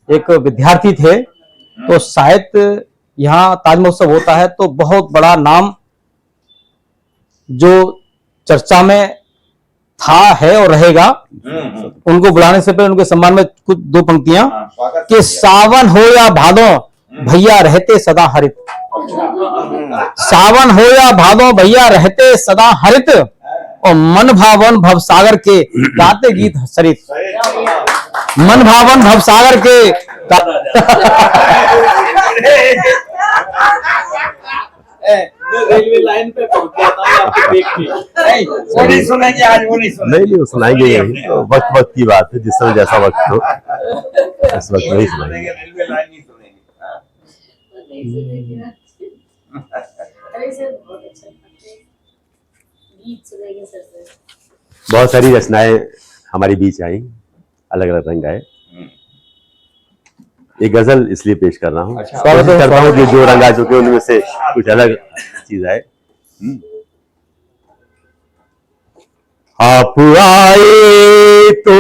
एक विद्यार्थी थे, तो शायद यहाँ ताज महोत्सव होता है तो बहुत बड़ा नाम जो चर्चा में था, है और रहेगा। उनको बुलाने से पहले उनके सम्मान में कुछ दो पंक्तियां कि सावन हो या भादो भैया रहते सदा हरित, सावन हो या भादो भैया रहते सदा हरित, और मन भावन भवसागर के गाते गीत सरित, मन भावन भवसागर के रेलवे लाइन पे पहुंच गया था आपको देख के। वो नहीं सुनेंगे आज, वो नहीं सुनेंगे। नहीं वो सुनाएंगे यही, तो वक्त वक्त की बात है, जिस समय जैसा वक्त हो इस वक्त नहीं सुनाएंगे। रेलवे लाइन नहीं सुनेंगे। अरे सर बहुत अच्छा गीत सुनेंगे सर से। बहुत सारी रचनाएं हमारे बीच आई, अलग अलग रंग आए। एक गजल इसलिए पेश कर रहा हूँ, कोशिश करता हूँ कि जो रंग आ चुके उनमें से कुछ अलग चीज आए। आप आए तो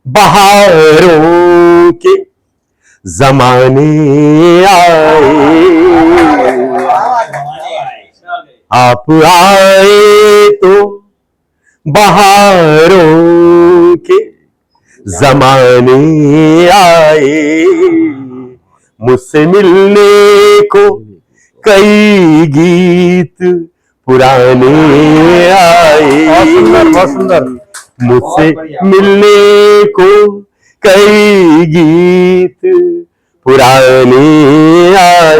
बहारों के जमाने आए, आप आए तो बहारों के जमाने आए, मुझसे मिलने को कई गीत पुराने आए, बहुत सुंदर, मुझसे मिलने को कई गीत पुराने आए,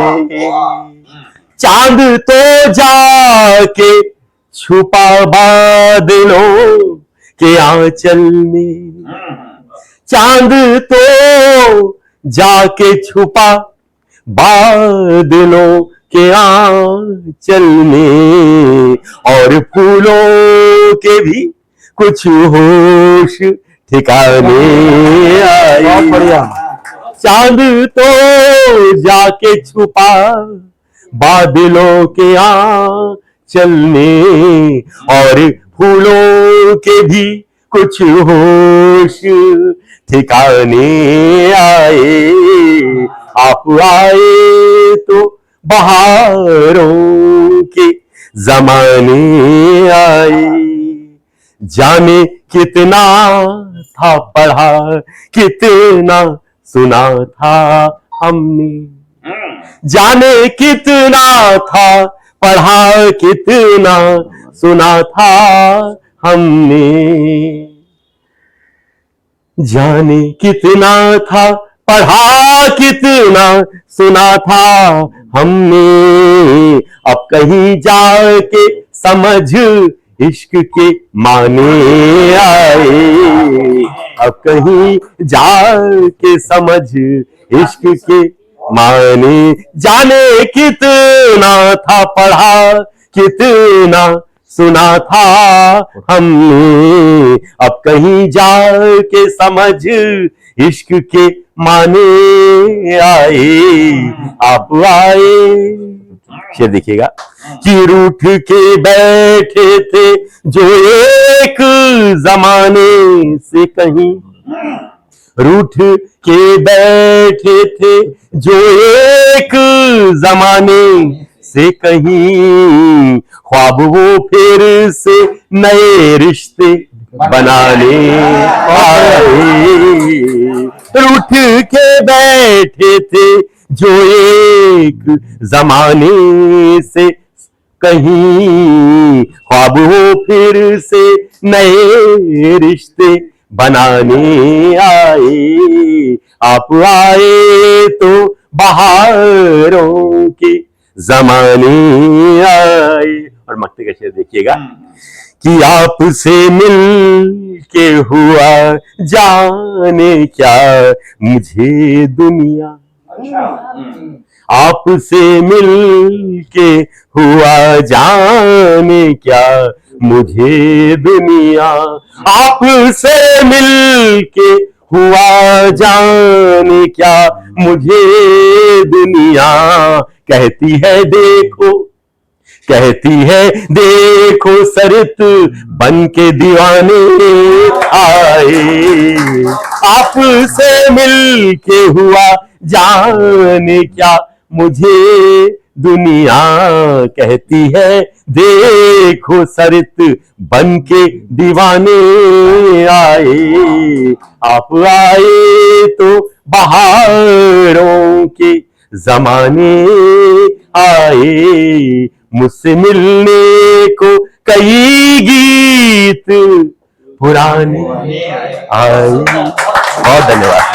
चांद तो जाके छुपा बादलों के आंचल में, चांद तो जाके छुपा बादलों के आंचल में, और फूलों के भी कुछ होश ठिकाने आए। बहुत बढ़िया। चांद तो जाके छुपा बादलों के आंचल में, और फूलों के भी कुछ होश ठिकाने आए, आप आए तो बहारों के जमाने आए, जाने कितना था पढ़ा कितना सुना था हमने, जाने कितना था पढ़ा कितना सुना था हमने, जाने कितना था पढ़ा कितना सुना था हमने, अब कहीं जाके समझ इश्क के माने आए, अब कहीं जाके समझ इश्क के माने, जाने कितना था पढ़ा कितना सुना था हमने, अब कहीं जाके समझ इश्क के माने आए, आप आए। शेर देखिएगा कि रूठ के बैठे थे जो एक जमाने से कहीं, रूठ के बैठे थे जो एक जमाने से कहीं, ख्वाब वो फिर से नए रिश्ते बनाने आए, रूठ के बैठे थे जो एक जमाने से, कहीं ख्वाब हो फिर से नए रिश्ते बनाने आए। आप आए तो बहारों के जमाने आए। और मक्ते का शेर देखिएगा कि आपसे मिल के हुआ जाने क्या मुझे दुनिया, आपसे मिल के हुआ जाने क्या मुझे दुनिया, आपसे मिल के हुआ जाने क्या मुझे दुनिया। कहती है देखो, कहती है देखो सरत बन के दीवाने आए। आपसे मिल के हुआ जाने क्या मुझे दुनिया, कहती है देखो सरत बन के दीवाने आए। आप आए तो बहारों के जमाने आए। मुझसे मिलने को कई गीत पुराने आए। बहुत धन्यवाद।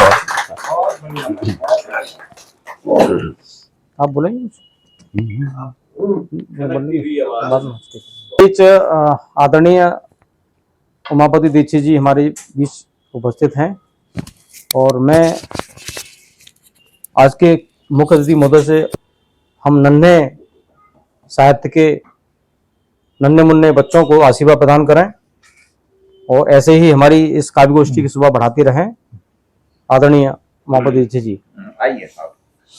आप बोलेंगे बीच आदरणीय उमापति दीक्षित जी हमारे बीच उपस्थित हैं और मैं आज के मुख्य अतिथि महोदय से हम नन्हे साहित्य के नन्हे मुन्ने बच्चों को आशीर्वाद प्रदान करें और ऐसे ही हमारी इस काव्य गोष्ठी की सुबह बढ़ाती रहें। आदरणीय उमापति दीक्षित जी आइए साहब,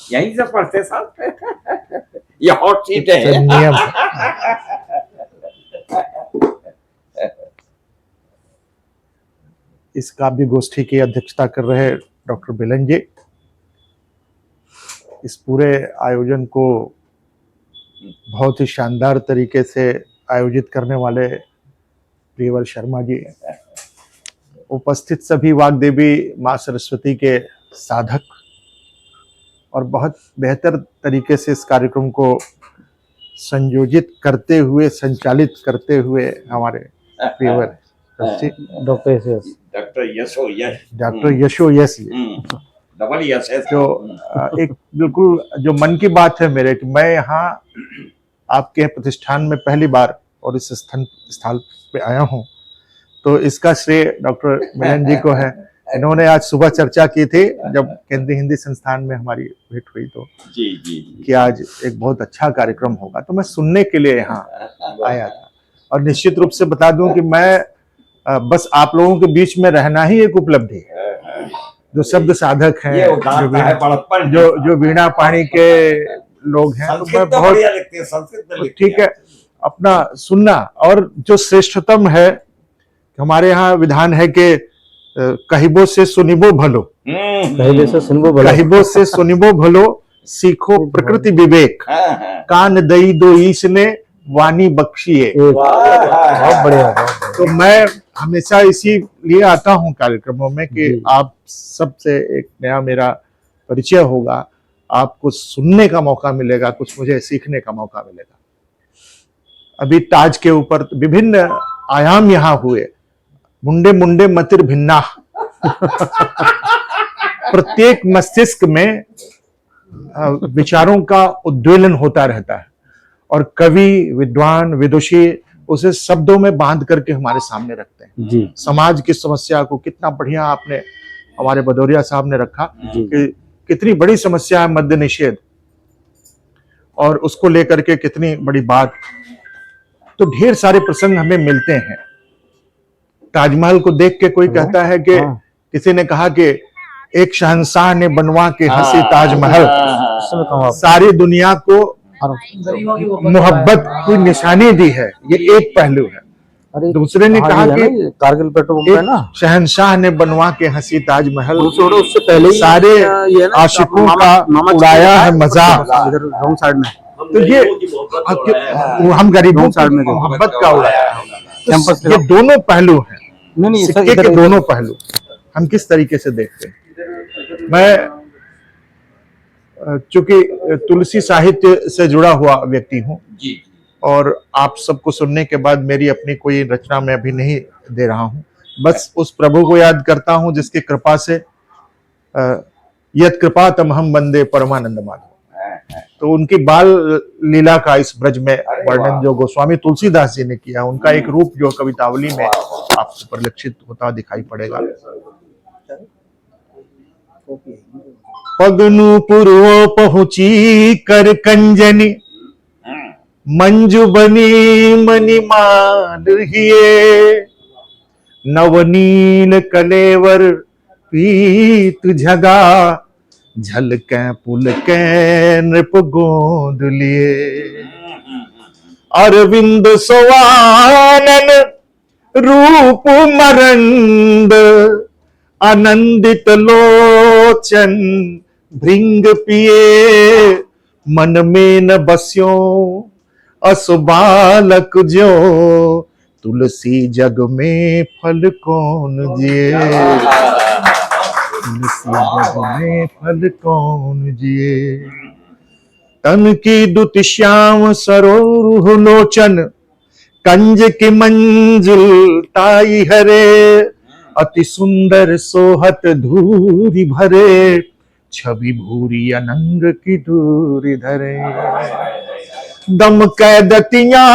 यहीं से पढ़ते साहब। ये हॉट सीट है। नियम इस काव्य गोष्ठी की अध्यक्षता कर रहे डॉक्टर बिलन जी, इस पूरे आयोजन को बहुत ही शानदार तरीके से आयोजित करने वाले प्रियवर शर्मा जी, उपस्थित सभी वाग्देवी माँ सरस्वती के साधक और बहुत बेहतर तरीके से इस कार्यक्रम को संयोजित करते हुए, संचालित करते हुए हमारे प्रियवर डॉक्टर यशो यश, डॉक्टर यशो यश डबल यश है जो एक बिल्कुल जो मन की बात है मेरे कि मैं यहाँ आपके प्रतिष्ठान में पहली बार और इस स्थल पे आया हूँ, तो इसका श्रेय डॉक्टर मिलन जी को है। इन्होंने आज सुबह चर्चा की थी जब केंद्रीय हिंदी संस्थान में हमारी भेंट हुई, तो जी कि आज एक बहुत अच्छा कार्यक्रम होगा, तो मैं सुनने के लिए यहाँ आया था। और निश्चित रूप से बता दूं कि मैं बस आप लोगों के बीच में रहना ही एक उपलब्धि है। जो शब्द साधक हैं, जो वीणा पाणी के लोग हैं, तो मैं बहुत ठीक है अपना सुनना। और जो श्रेष्ठतम है, हमारे यहाँ विधान है कि कहिबो से सुनिबो भलो, कहिबो से सुनिबो भलो, कहिबो से सुनिबो भलो, सीखो प्रकृति विवेक, कान दई दो ईश ने वाणी बख्शिए। बहुत बढ़िया। तो मैं हमेशा इसीलिए आता हूँ कार्यक्रमों में कि आप सबसे एक नया मेरा परिचय होगा, आपको सुनने का मौका मिलेगा, कुछ मुझे सीखने का मौका मिलेगा। अभी ताज के ऊपर विभिन्न आयाम यहाँ हुए, मुंडे मुंडे मतिर भिन्ना। प्रत्येक मस्तिष्क में विचारों का उद्वेलन होता रहता है और कवि, विद्वान, विदुषी उसे शब्दों में बांध करके हमारे सामने रखते हैं। जी। समाज की समस्या को कितना बढ़िया आपने, हमारे भदौरिया साहब ने रखा कि कितनी बड़ी समस्या है मद्य निषेध, और उसको लेकर के कितनी बड़ी बात। तो ढेर सारे प्रसंग हमें मिलते हैं। ताजमहल को देख के कोई कहता है कि किसी ने कहा कि एक शहंशाह ने बनवा के हंसी ताजमहल, सारी दुनिया को मोहब्बत की निशानी दी है। ये एक पहलू है। दूसरे ने कहा कि कारगिल पेट्रोल है ना, शहंशाह ने बनवा के हंसी ताजमहल, उससे पहले सारे आशिकों का उड़ाया है मजाक। रॉन्ग साइड में, तो ये हम गरीबों साइड में मोहब्बत का उड़ाया है। ये दोनों पहलू हैं, सिक्के के दोनों पहलू हम किस तरीके से देखते हैं। मैं चूंकि तुलसी साहित्य से जुड़ा हुआ व्यक्ति हूँ जी और आप सबको सुनने के बाद मेरी अपनी कोई रचना मैं अभी नहीं दे रहा हूँ, बस उस प्रभु को याद करता हूँ जिसकी कृपा से यत कृपा तमहम वंदे परमानंद माधव। तो उनकी बाल लीला का इस ब्रज में वर्णन जो गोस्वामी तुलसीदास जी ने किया, उनका एक रूप जो कवितावली में आपको परिलक्षित होता दिखाई पड़ेगा। पगनु पूर्व पहुंची कर कंजनी, मंजू बनी मनी मान हिए, नवनील कलेवर पीत झगा, झलके पुलके नृप गोद लिए। अरविंद सोवानन रूप मरंद, आनंदित लोचन भृंग पिए, मन में न बस्यो असुबालक जो, तुलसी जग में फल कौन जिए, तुलसी जग में फल कौन जिए। तन की दुत श्याम सरोरुह लोचन, कंज की मंजुल ताई हरे, अति सुंदर सोहत धूरी भरे, छवि भूरी अनंग की दूरी धरे। दम कैदतियां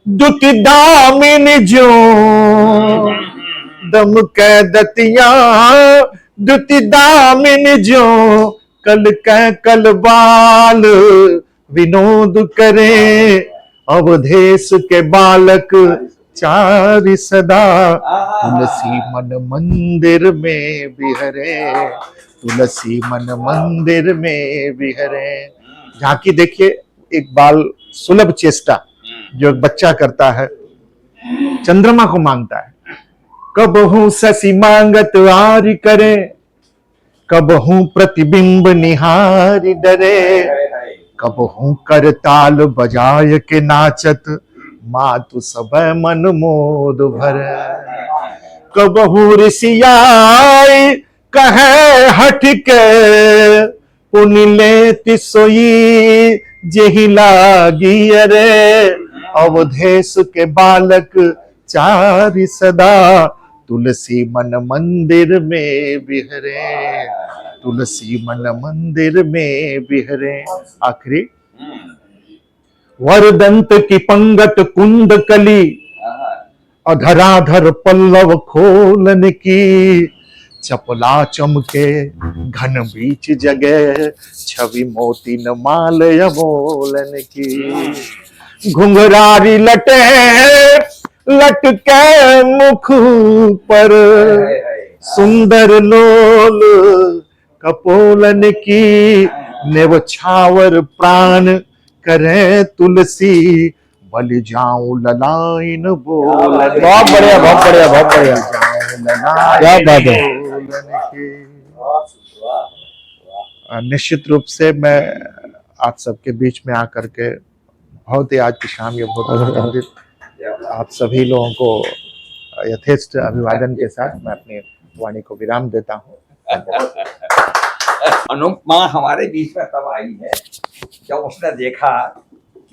दुत दामिन जो, दम कैदतियां दुत दामिन जो, कल कै कल बाल विनोद करे, अवधेश के बालक चारि सदा, तुलसी मन मंदिर में बिहरे, तुलसी मन मंदिर में बिहरे। झांकी देखिए, एक बाल सुलभ चेष्टा जो एक बच्चा करता है, चंद्रमा को मांगता है। कब हूं शशि मांगत आरि करे, कब हूं प्रतिबिंब निहारी डरे, कब हूं कर ताल बजाय के नाचत, मातु सब मन मोद भरे। कब हूं ऋषियाई कहे हठ के, पुनि लेति सोई जेहि लागी अरे, अवधेश के बालक चारि सदा, तुलसी मन मंदिर में बिहरे, तुलसी मन मंदिर में बिहरे। आखिरी, वरदंत की पंगत कुंद कली, अधराधर पल्लव खोलन की, चपला चमके घन बीच जगह, छवि मोती न माल अमोलन की। घुंघरारी लटे लटके मुख पर, सुंदर लोल कपोलन की, नेव छावर प्राण करे तुलसी, बलि जाऊं ललाइन बोल। बहुत बढ़िया, बहुत बढ़िया, बहुत बढ़िया, क्या बात है। निश्चित रूप से मैं आप सबके बीच में आकर के बहुत ही आज की शाम ये बहुत आनंदित, आप सभी लोगों को यथेष्ट अभिवादन के साथ मैं अपनी वाणी को विराम देता हूँ। अनुपमा हमारे बीच में तब आई है जब उसने देखा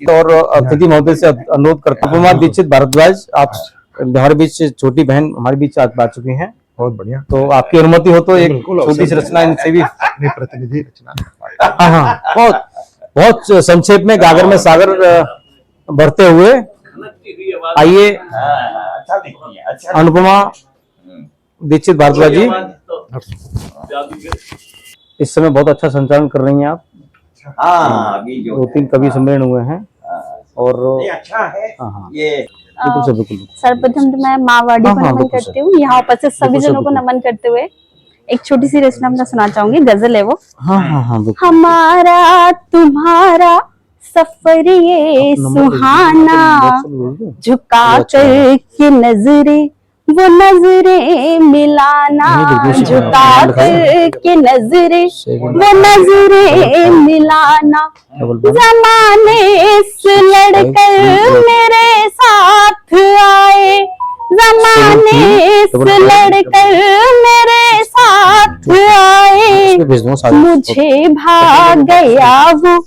और अतिथि महोदय से अनुरोध करता हूँ, अनुपमा दीक्षित भारद्वाज, आप हमारे बीच छोटी बहन हमारे बीच आज आ चुकी हैं। बहुत बढ़िया। तो आपकी अनुमति हो तो एक छोटी सी रचना इनसे भी, अपनी प्रतिनिधि रचना। हाँ, बहुत बहुत संक्षेप में, गागर में सागर भरते हुए आइए। अच्छा दिखती है, अच्छा। अनुपमा दीक्षित भारद्वाज जी इस समय बहुत अच्छा संचालन कर रही हैं आप। हाँ, अभी जो 2-3 कवि सम्मेलन हुए हैं और ये अच्छा है। हाँ, ये बिल्कुल से बिल्कुल। सर्वप्रथम तो मैं माँ वाणी को नमन बिल्कुल करती हूँ, यहाँ उपस्थित सभी जनों को नमन करते हुए एक छोटी सी रचना अपना सुना चाहूंगी, गजल है वो। हाँ हाँ हाँ, हमारा तुम्हारा सफर ये सुहाना, झुका कर के नजरे वो नजरे मिलाना, झुका कर के नजरे वो नजरे मिलाना, जमाने से लड़कर मेरे साथ आए, जमाने से लड़कर मेरे साथ आए, मुझे भाग गया वो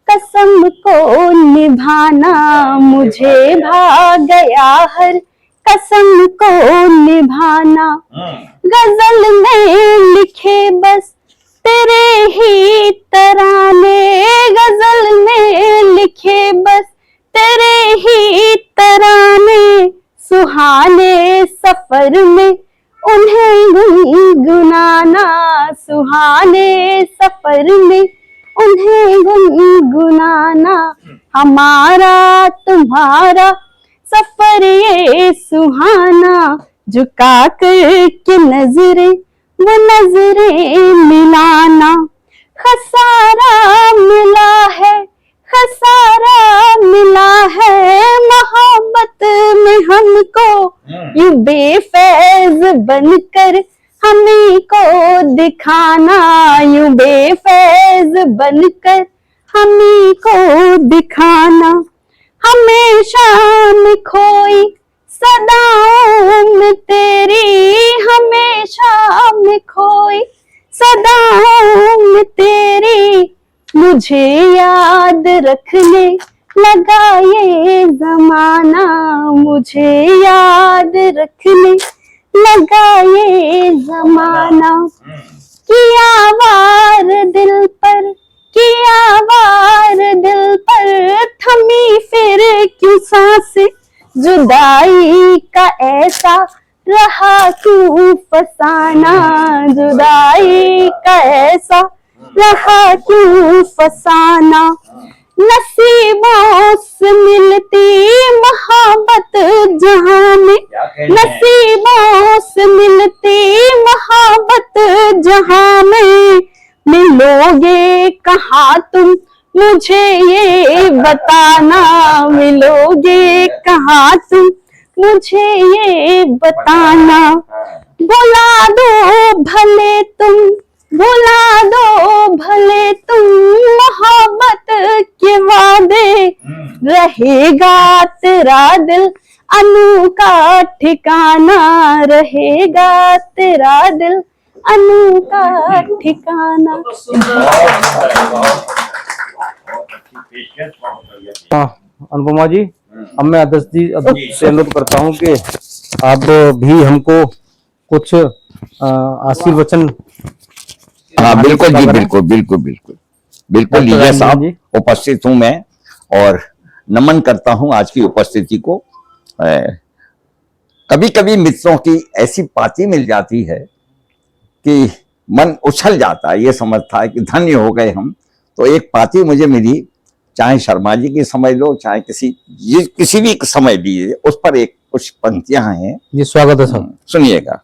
कसम को निभाना, मुझे भाग गया हर कसम को निभाना। गजल में लिखे बस तेरे ही तराने, गजल में लिखे बस तेरे ही तराने, सुहाने सफर में उन्हें गुनगुनाना, सुहाने सफर में उन्हें गुनगुनाना। हमारा तुम्हारा सफर ये सुहाना, झुका कर के नजरें वो नजरें मिलाना। खसारा मिला है, खसारा मिला है मोहब्बत में हमको, यूं बेफैज बनकर हमें को दिखाना, यूं बेफैज बनकर हमें को दिखाना। हमेशा में खोई सदाओं में तेरी, हमेशा में खोई सदाओं में तेरी, मुझे याद रखने लगा ये जमाना, मुझे याद रखने लगा ये जमाना। किया वार दिल पर, किया वार दिल पर, थमी फिर क्यों सांसें, जुदाई का ऐसा रहा क्यों फसाना, जुदाई का ऐसा रहा क्यों फसाना। नसीबों से मिलती मोहब्बत जहां में, नसीबों से मिलती मोहब्बत जहां में, मिलोगे कहाँ तुम मुझे ये बताना, मिलोगे कहाँ तुम मुझे ये बताना। बुला दो भले तुम, बुला दो भले तुम, मोहब्बत के वादे, रहेगा तेरा दिल अनु का ठिकाना, रहेगा तेरा दिल अनु का ठिकाना। अनुपमा जी, अब मैं अध्यक्ष से अनुरोध करता हूँ कि आप भी हमको कुछ आशीर्वचन। हाँ बिल्कुल जी, बिल्कुल बिल्कुल बिल्कुल बिल्कुल लीजिए साहब, उपस्थित हूँ मैं और नमन करता हूँ आज की उपस्थिति को। कभी कभी मित्रों की ऐसी पाती मिल जाती है कि मन उछल जाता है, ये समझता है कि धन्य हो गए हम। तो एक पाती मुझे मिली, चाहे शर्मा जी की समझ लो, चाहे किसी भी समय लीजिए, उस पर एक कुछ पंक्तियां हैं जी। स्वागत है साहब, सुनिएगा।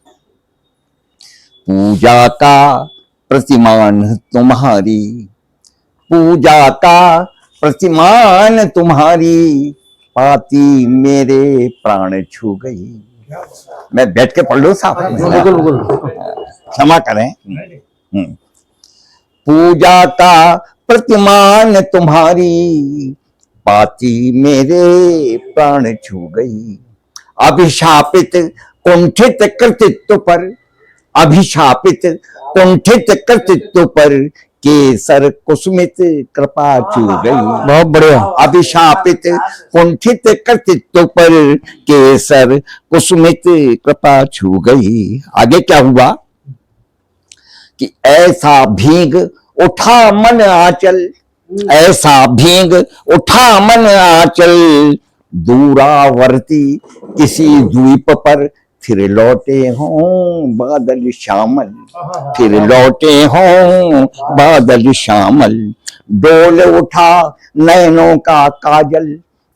पूजा का प्रतिमान तुम्हारी, पूजा का प्रतिमान तुम्हारी, पाती मेरे प्राण छू गई। मैं बैठ के पढ़ लूं साहब? बिल्कुल, क्षमा करें। पूजा का प्रतिमान तुम्हारी, पाती मेरे प्राण छू गई। अभिशापित कुंठित कृतित्व पर, अभिशापित कुंठित कृतित्व पर, केसर कुसुमित कृपा छू गई। बहुत बढ़िया। अभिशापित कुंठित कृतित्व पर, केसर कुसुमित कृपा छू गई। आगे क्या हुआ कि ऐसा भीग उठा मन आंचल, ऐसा भीग उठा मन आंचल, दूरावर्ती किसी द्वीप पर फिर लौटे हों बादल श्यामल, फिर लौटे हों बादल श्यामल। डोल उठा नैनों का काजल,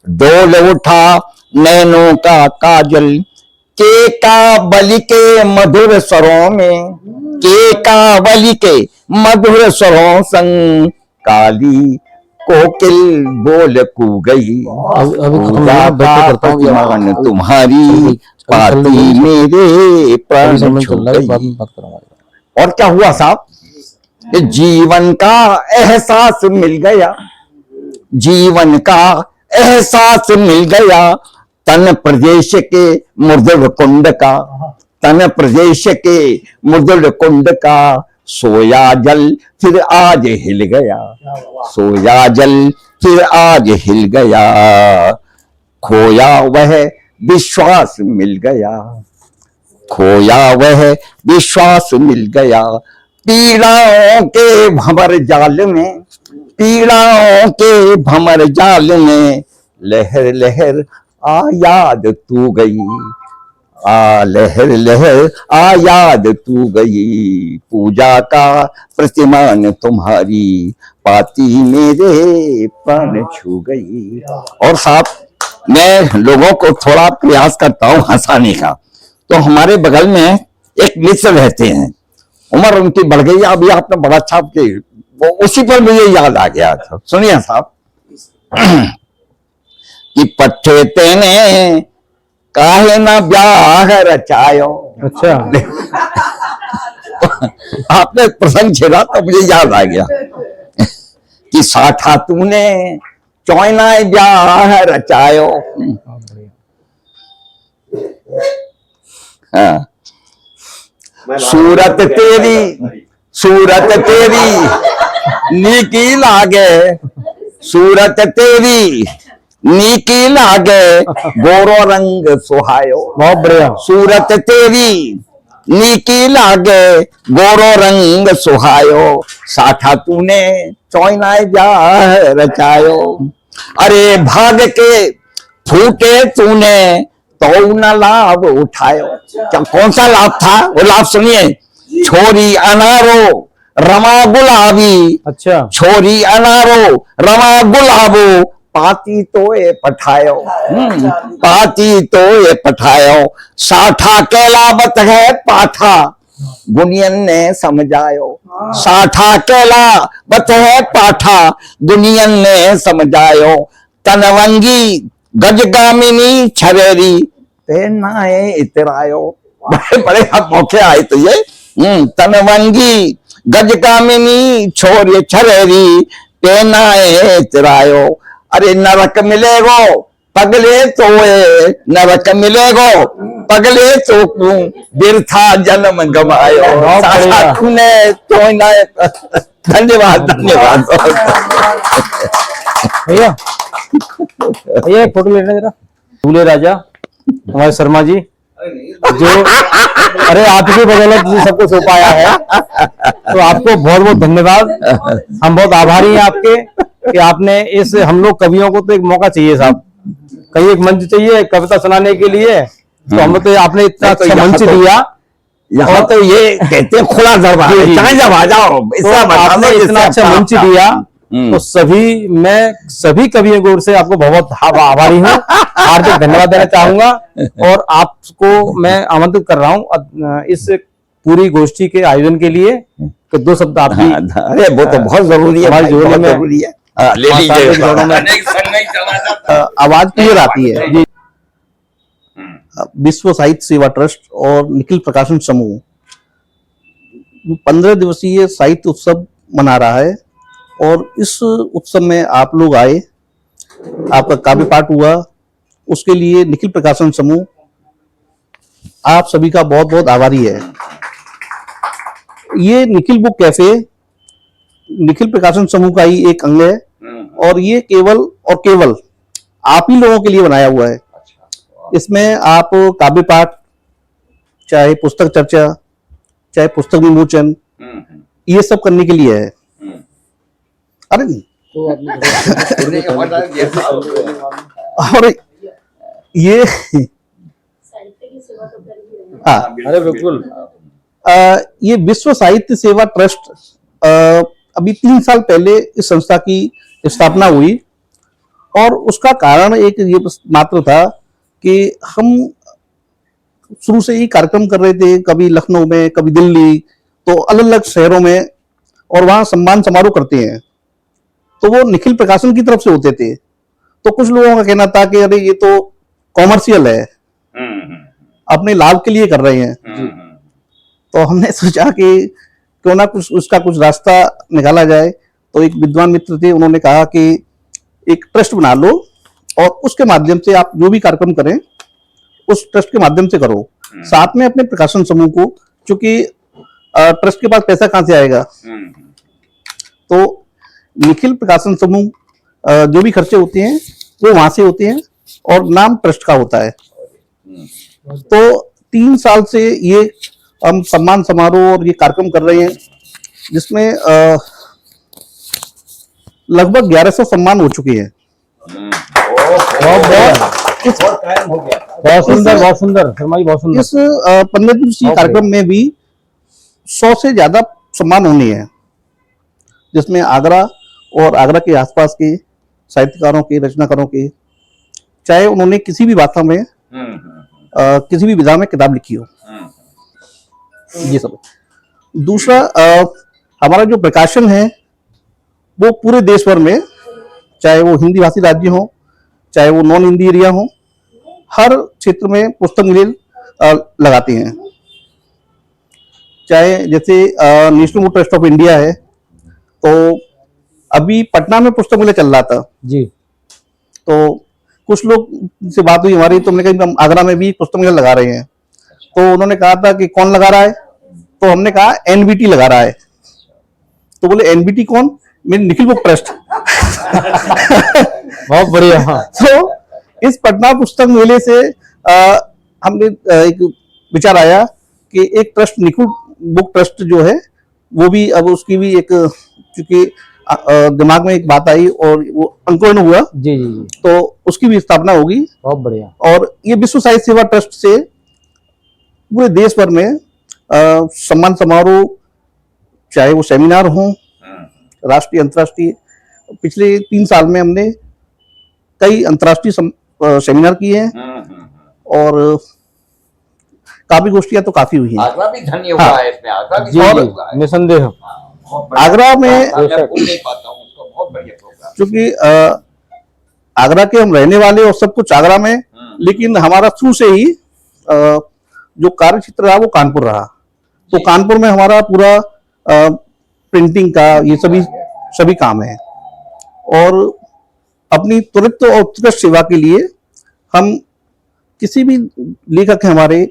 डोल उठा नैनों का काजल, के कावली के मधुर स्वरों में, के कावली के मधुर स्वरों संग, काली कोकिल बोल कू गई। प्रतिमान तुम्हारी, पाती मेरे प्राण छू गई। और क्या हुआ साहब? जीवन का एहसास मिल गया, जीवन का एहसास मिल गया, तन प्रदेश के मृदुल कुंड का, तन प्रदेश के मृदुल कुंड का, सोया जल फिर आज हिल गया, सोया जल फिर आज हिल गया, खोया वह विश्वास मिल गया, खोया वह विश्वास मिल गया। पीड़ाओं के भंवर जाल में, पीड़ाओं के भंवर जाल में, लहर लहर आ याद तू गई, आ लहर लहर आ याद तू गई, पूजा का प्रतिमान तुम्हारी, पाती मेरे प्राण छू गई। और साहब मैं लोगों को थोड़ा प्रयास करता हूँ हंसाने का, तो हमारे बगल में एक मित्र रहते हैं, उम्र उनकी बढ़ गई, अभी आपने बड़ा अच्छा वो उसी पर मुझे याद आ गया था। सुनिए साहब कि पट्टे तेने काहे ना ब्याह रचायो। अच्छा आपने प्रसंग छेड़ा तो मुझे याद आ गया कि साठा तूने चौना ब्याह रचायो। हाँ। सूरत तेरी नीकी लागे, सूरत तेरी नीकी लागे, गोरो रंग सुहायो। बहुत बढ़िया। सूरत तेरी नीकी लागे, गोरो रंग सुहायो, साठा तूने चौना ब्याह रचायो। अरे भाग के फूटे तूने तो न लाभ उठायो। क्या कौन सा लाभ था वो लाभ सुनिए। छोरी अनारो रमा गुलाबी, अच्छा छोरी अनारो रमा गुलाबो, पाती तो ये पठायो, पाती तो ये पठायो, साठा कहलावत है पाठा, गुनियन ने समझायो, साठा कहलावत है पाठा, गुनियन ने समझायो। तनवंगी गजगामिनी छरेरी, तेनाए इतरायो। बड़े बड़े मौके आए तो ये तनवंगी गजगामिनी छोरे छरेरी, तेनाए इतरायो। अरे नरक मिलेगो पगले तो नरक मिलेगो पगले तो क्यों बिरथा जन्म गवायो। तूने तो धन्यवाद धन्यवाद। भैया भैया फोटो लेना जरा। दूल्हे राजा हमारे शर्मा जी, जो अरे आपकी बदौलत जी सब कुछ हो पाया है, तो आपको बहुत बहुत धन्यवाद। हम बहुत आभारी हैं आपके कि आपने इस हम लोग कवियों को तो एक मौका चाहिए साहब, कहीं एक मंच चाहिए कविता सुनाने के लिए, तो हम तो आपने इतना अच्छा मंच दिया। यहाँ तो ये कहते हैं खुला दरबार है, चाहे जब आ जाओ। तो आपने इतना अच्छा मंच दिया, तो मैं सभी कवियों की ओर से आपको बहुत आभारी हूँ, हार्दिक धन्यवाद देना चाहूंगा। और आपको मैं आमंत्रित कर रहा हूँ इस पूरी गोष्ठी के आयोजन के लिए, तो दो शब्द आप भी। अरे वो तो बहुत जरूरी है, हमारे जोड़े में जरूरी है। ले लीजिए। आवाज क्लियर आती है। विश्व साहित्य सेवा ट्रस्ट और निखिल प्रकाशन समूह 15 दिवसीय साहित्य उत्सव मना रहा है, और इस उत्सव में आप लोग आए, आपका काव्य पाठ हुआ, उसके लिए निखिल प्रकाशन समूह आप सभी का बहुत बहुत आभारी है। ये निखिल बुक कैफे निखिल प्रकाशन समूह का ही एक अंग है, और ये केवल और केवल आप ही लोगों के लिए बनाया हुआ है। इसमें आप काव्य पाठ, चाहे पुस्तक चर्चा, चाहे पुस्तक विमोचन, ये सब करने के लिए है। अरे नहीं और ये अरे बिल्कुल ये विश्व साहित्य सेवा ट्रस्ट अभी 3 साल पहले इस संस्था की स्थापना हुई, और उसका कारण एक ये मात्र था कि हम शुरू से ही कार्यक्रम कर रहे थे, कभी लखनऊ में, कभी दिल्ली, तो अलग अलग शहरों में, और वहां सम्मान समारोह करते हैं, तो वो निखिल प्रकाशन की तरफ से होते थे। तो कुछ लोगों का कहना था कि अरे ये तो कॉमर्शियल है, अपने लाभ के लिए कर रहे हैं। तो हमने सोचा कि क्यों ना कुछ उसका कुछ रास्ता निकाला जाए। तो एक विद्वान मित्र थे, उन्होंने कहा कि एक ट्रस्ट बना लो और उसके माध्यम से आप जो भी कार्यक्रम करें उस ट्रस्ट के माध्यम से करो। साथ में अपने प्रकाशन समूह को, क्योंकि ट्रस्ट के पास पैसा कहाँ से आएगा, तो निखिल प्रकाशन समूह जो भी खर्चे होते हैं वो वहां से होते हैं और नाम ट्रस्ट का होता है। तो 3 साल से ये हम सम्मान समारोह और ये कार्यक्रम कर रहे हैं, जिसमें लगभग 1100 सम्मान हो चुके हैं। बहुत सुंदर, बहुत सुंदर शर्मा जी, बहुत सुंदर। इस 15 दिवसीय कार्यक्रम में भी 100 से ज्यादा सम्मान होने हैं, जिसमें आगरा और आगरा के आसपास के साहित्यकारों के, रचनाकारों के, चाहे उन्होंने किसी भी भाषा में किसी भी विधा में किताब लिखी हो, ये सब। दूसरा, हमारा जो प्रकाशन है वो पूरे देश भर में, चाहे वो हिंदी भाषी राज्य हो, चाहे वो नॉन हिंदी एरिया हो, हर क्षेत्र में पुस्तक मेले लगाते हैं। चाहे जैसे national book trust of India है, तो अभी पटना में पुस्तक मेला चल रहा था जी। तो कुछ लोग से बात हुई हमारी, तो हमने कहा हम आगरा में भी पुस्तक मेला लगा रहे हैं। तो उन्होंने कहा था कि कौन लगा रहा है, तो हमने कहा एनबीटी लगा रहा है। तो बोले एनबीटी कौन? मेरी निखिल बुक ट्रस्ट। बहुत बढ़िया। तो इस पटना पुस्तक मेले से हमने एक विचार आया कि एक ट्रस्ट, निखिल बुक ट्रस्ट जो है वो भी अब उसकी भी एक, क्योंकि दिमाग में एक बात आई और वो अंकुरण हुआ जी जी जी, तो उसकी भी स्थापना होगी। बहुत बढ़िया। और ये विश्व साहित्य सेवा ट्रस्ट से पूरे देश भर में सम्मान समारोह, चाहे वो सेमिनार हो, राष्ट्रीय अंतर्राष्ट्रीय, पिछले 3 साल में हमने कई अंतर्राष्ट्रीय सेमिनार किए हैं और काफी गोष्ठियां तो काफी हुई हैं। आगरा भी धन्य हुआ है इसमें, आगरा भी जी धन्य जी, हुआ है। निसंदेह। आगरा में मैं भूल नहीं पाता हूँ उसको, बहुत बढ़िया प्रोग्राम। क्योंकि आगरा के हम रहने वाले और सब कुछ आगरा में, लेकिन हमारा शुरू से ही जो कार्य क्षेत्र रहा वो कानपुर रहा। तो कानपुर में हमारा पूरा प्रिंटिंग का ये सभी काम है। और अपनी त्वरित और उत्कृष्ट सेवा के लिए हम किसी भी लेखक हैं हमारे,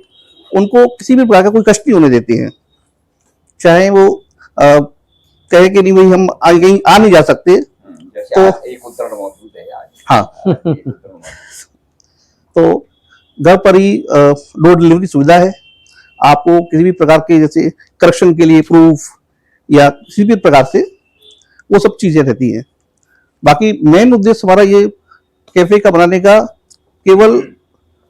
उनको किसी भी प्रकार का कोई कष्ट नहीं होने देते हैं। चाहे वो कहे कि नहीं भाई हम कहीं आ नहीं जा सकते, तो एक उदाहरण मौजूद है आज। हाँ तो घर पर ही डोर डिलीवरी सुविधा है। आपको किसी भी प्रकार के जैसे करेक्शन के लिए प्रूफ या किसी भी प्रकार से वो सब चीजें रहती हैं। बाकी मेन उद्देश्य हमारा ये कैफे का बनाने का केवल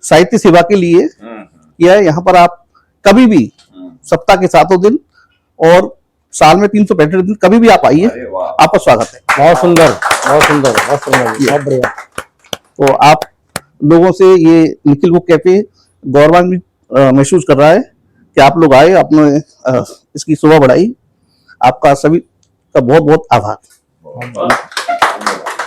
साहित्य सेवा के लिए किया है। यहाँ पर आप कभी भी सप्ताह के 7 दिन और साल में 365 दिन कभी भी आप आइए, आपका स्वागत है। बहुत सुंदर, बहुत सुंदर, बहुत सुंदर, बहुत बढ़िया। तो आप लोगों से ये निखिल बुक कैफे गौरवान्वित महसूस कर रहा है कि आप लोग आए, आपने इसकी शोभा बढ़ाई। आपका सभी का बहुत बहुत आभार।